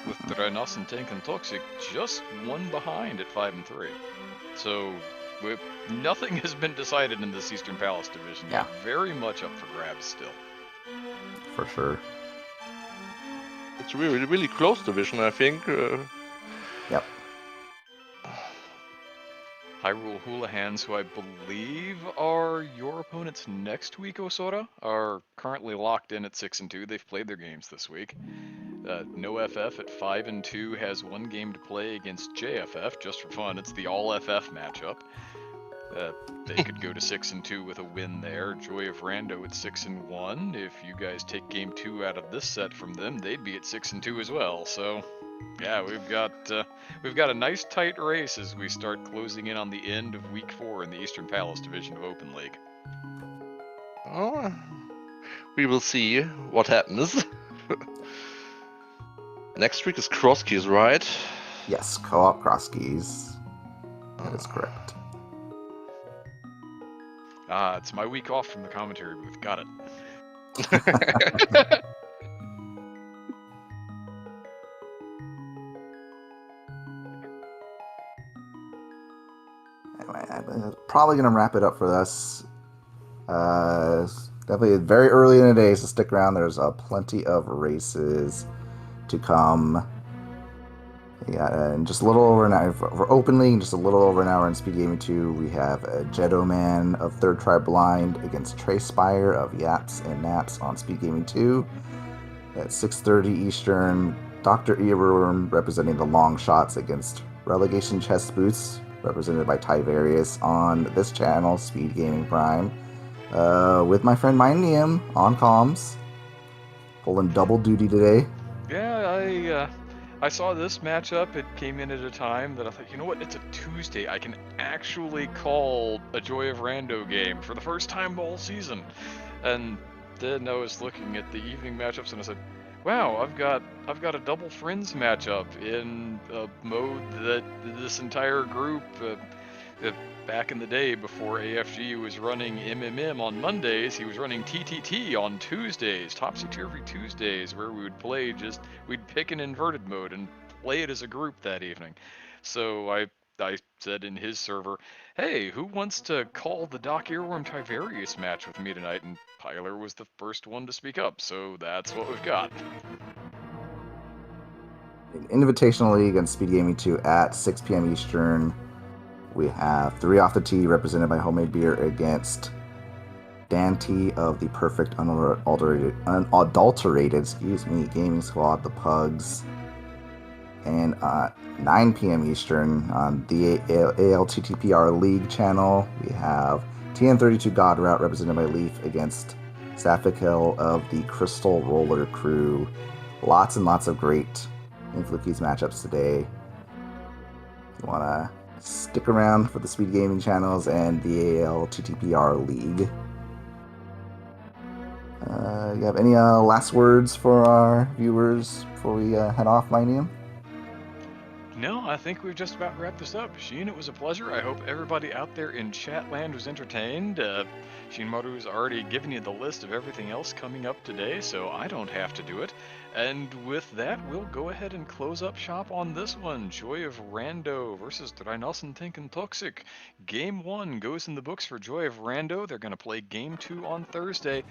with Drei, Nasen, tanken, toxic just one behind at 5 and 3. So nothing has been decided in this Eastern Palace division. Yeah. Very much up for grabs still. For sure. It's really, really close division, I think. Yep. Hyrule Houligans, who I believe are your opponents next week, Osora, are currently locked in at 6 and 2. They've played their games this week. No FF at 5 and 2 has one game to play against JFF just for fun. It's the all FF matchup. They could go to 6 and 2 with a win there. Joy of Rando at 6 and 1. If you guys take game 2 out of this set from them, they'd be at 6 and 2 as well. So, yeah, we've got a nice tight race as we start closing in on the end of week 4 in the Eastern Palace division of Open League. Oh, we will see what happens. Next week is cross keys, right? Yes, co-op cross keys. That is correct. It's my week off from the commentary booth. Got it. Anyway, I'm probably going to wrap it up for us. Definitely very early in the day, so stick around. There's plenty of races to come. Yeah, and just a little over an hour for Open League, just a little over an hour in SpeedGaming 2. We have Jedoman of Third Try Blind against Trey Spire of Yaps and Naps on SpeedGaming 2 at 6:30 Eastern. Dr. Earworm representing the Long Shots against Relegation Chest Boots, represented by Tiverius on this channel, SpeedGaming Prime, with my friend Mindium on comms, pulling double duty today. Yeah, I saw this matchup. It came in at a time that I thought, you know what, it's a Tuesday. I can actually call a Joy of Rando game for the first time all season. And then I was looking at the evening matchups and I said, wow, I've got a double friends matchup in a mode that this entire group, back in the day before AFG was running MMM on Mondays, he was running TTT on Tuesdays, Topsy-Turvy Tuesdays, where we'd pick an inverted mode and play it as a group that evening. So I said in his server, hey, who wants to call the Doc Earworm Tiverius match with me tonight? And Tyler was the first one to speak up, so that's what we've got. Invitational League and Speed Gaming 2 at 6 p.m. Eastern. We have 3 Off the Tee represented by Homemade Beer against Dante of the Perfect Unadulterated Gaming Squad, the Pugs. And 9 p.m. Eastern on the ALTTPR League channel, we have TN32 God Route represented by Leaf against Sapphic Hill of the Crystal Roller Crew. Lots and lots of great Influkies matchups today. If you want to stick around for the Speed Gaming channels and the ALTTPR League. You have any last words for our viewers before we head off, Lightning? No, I think we've just about wrapped this up. Sheen, it was a pleasure. I hope everybody out there in Chatland was entertained. Sheen Maru's already given you the list of everything else coming up today, so I don't have to do it. And with that, we'll go ahead and close up shop on this one. Joy of Rando versus Drei, Nasen, tanken, Toxic. Game 1 goes in the books for Joy of Rando. They're going to play Game 2 on Thursday.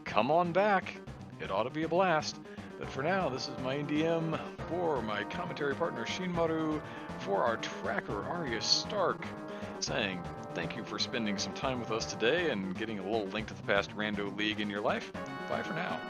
Come on back. It ought to be a blast. But for now, this is my DM, for my commentary partner Shinmaru, for our tracker Arya Stark, saying thank you for spending some time with us today and getting a little Link to the Past Rando League in your life. Bye for now.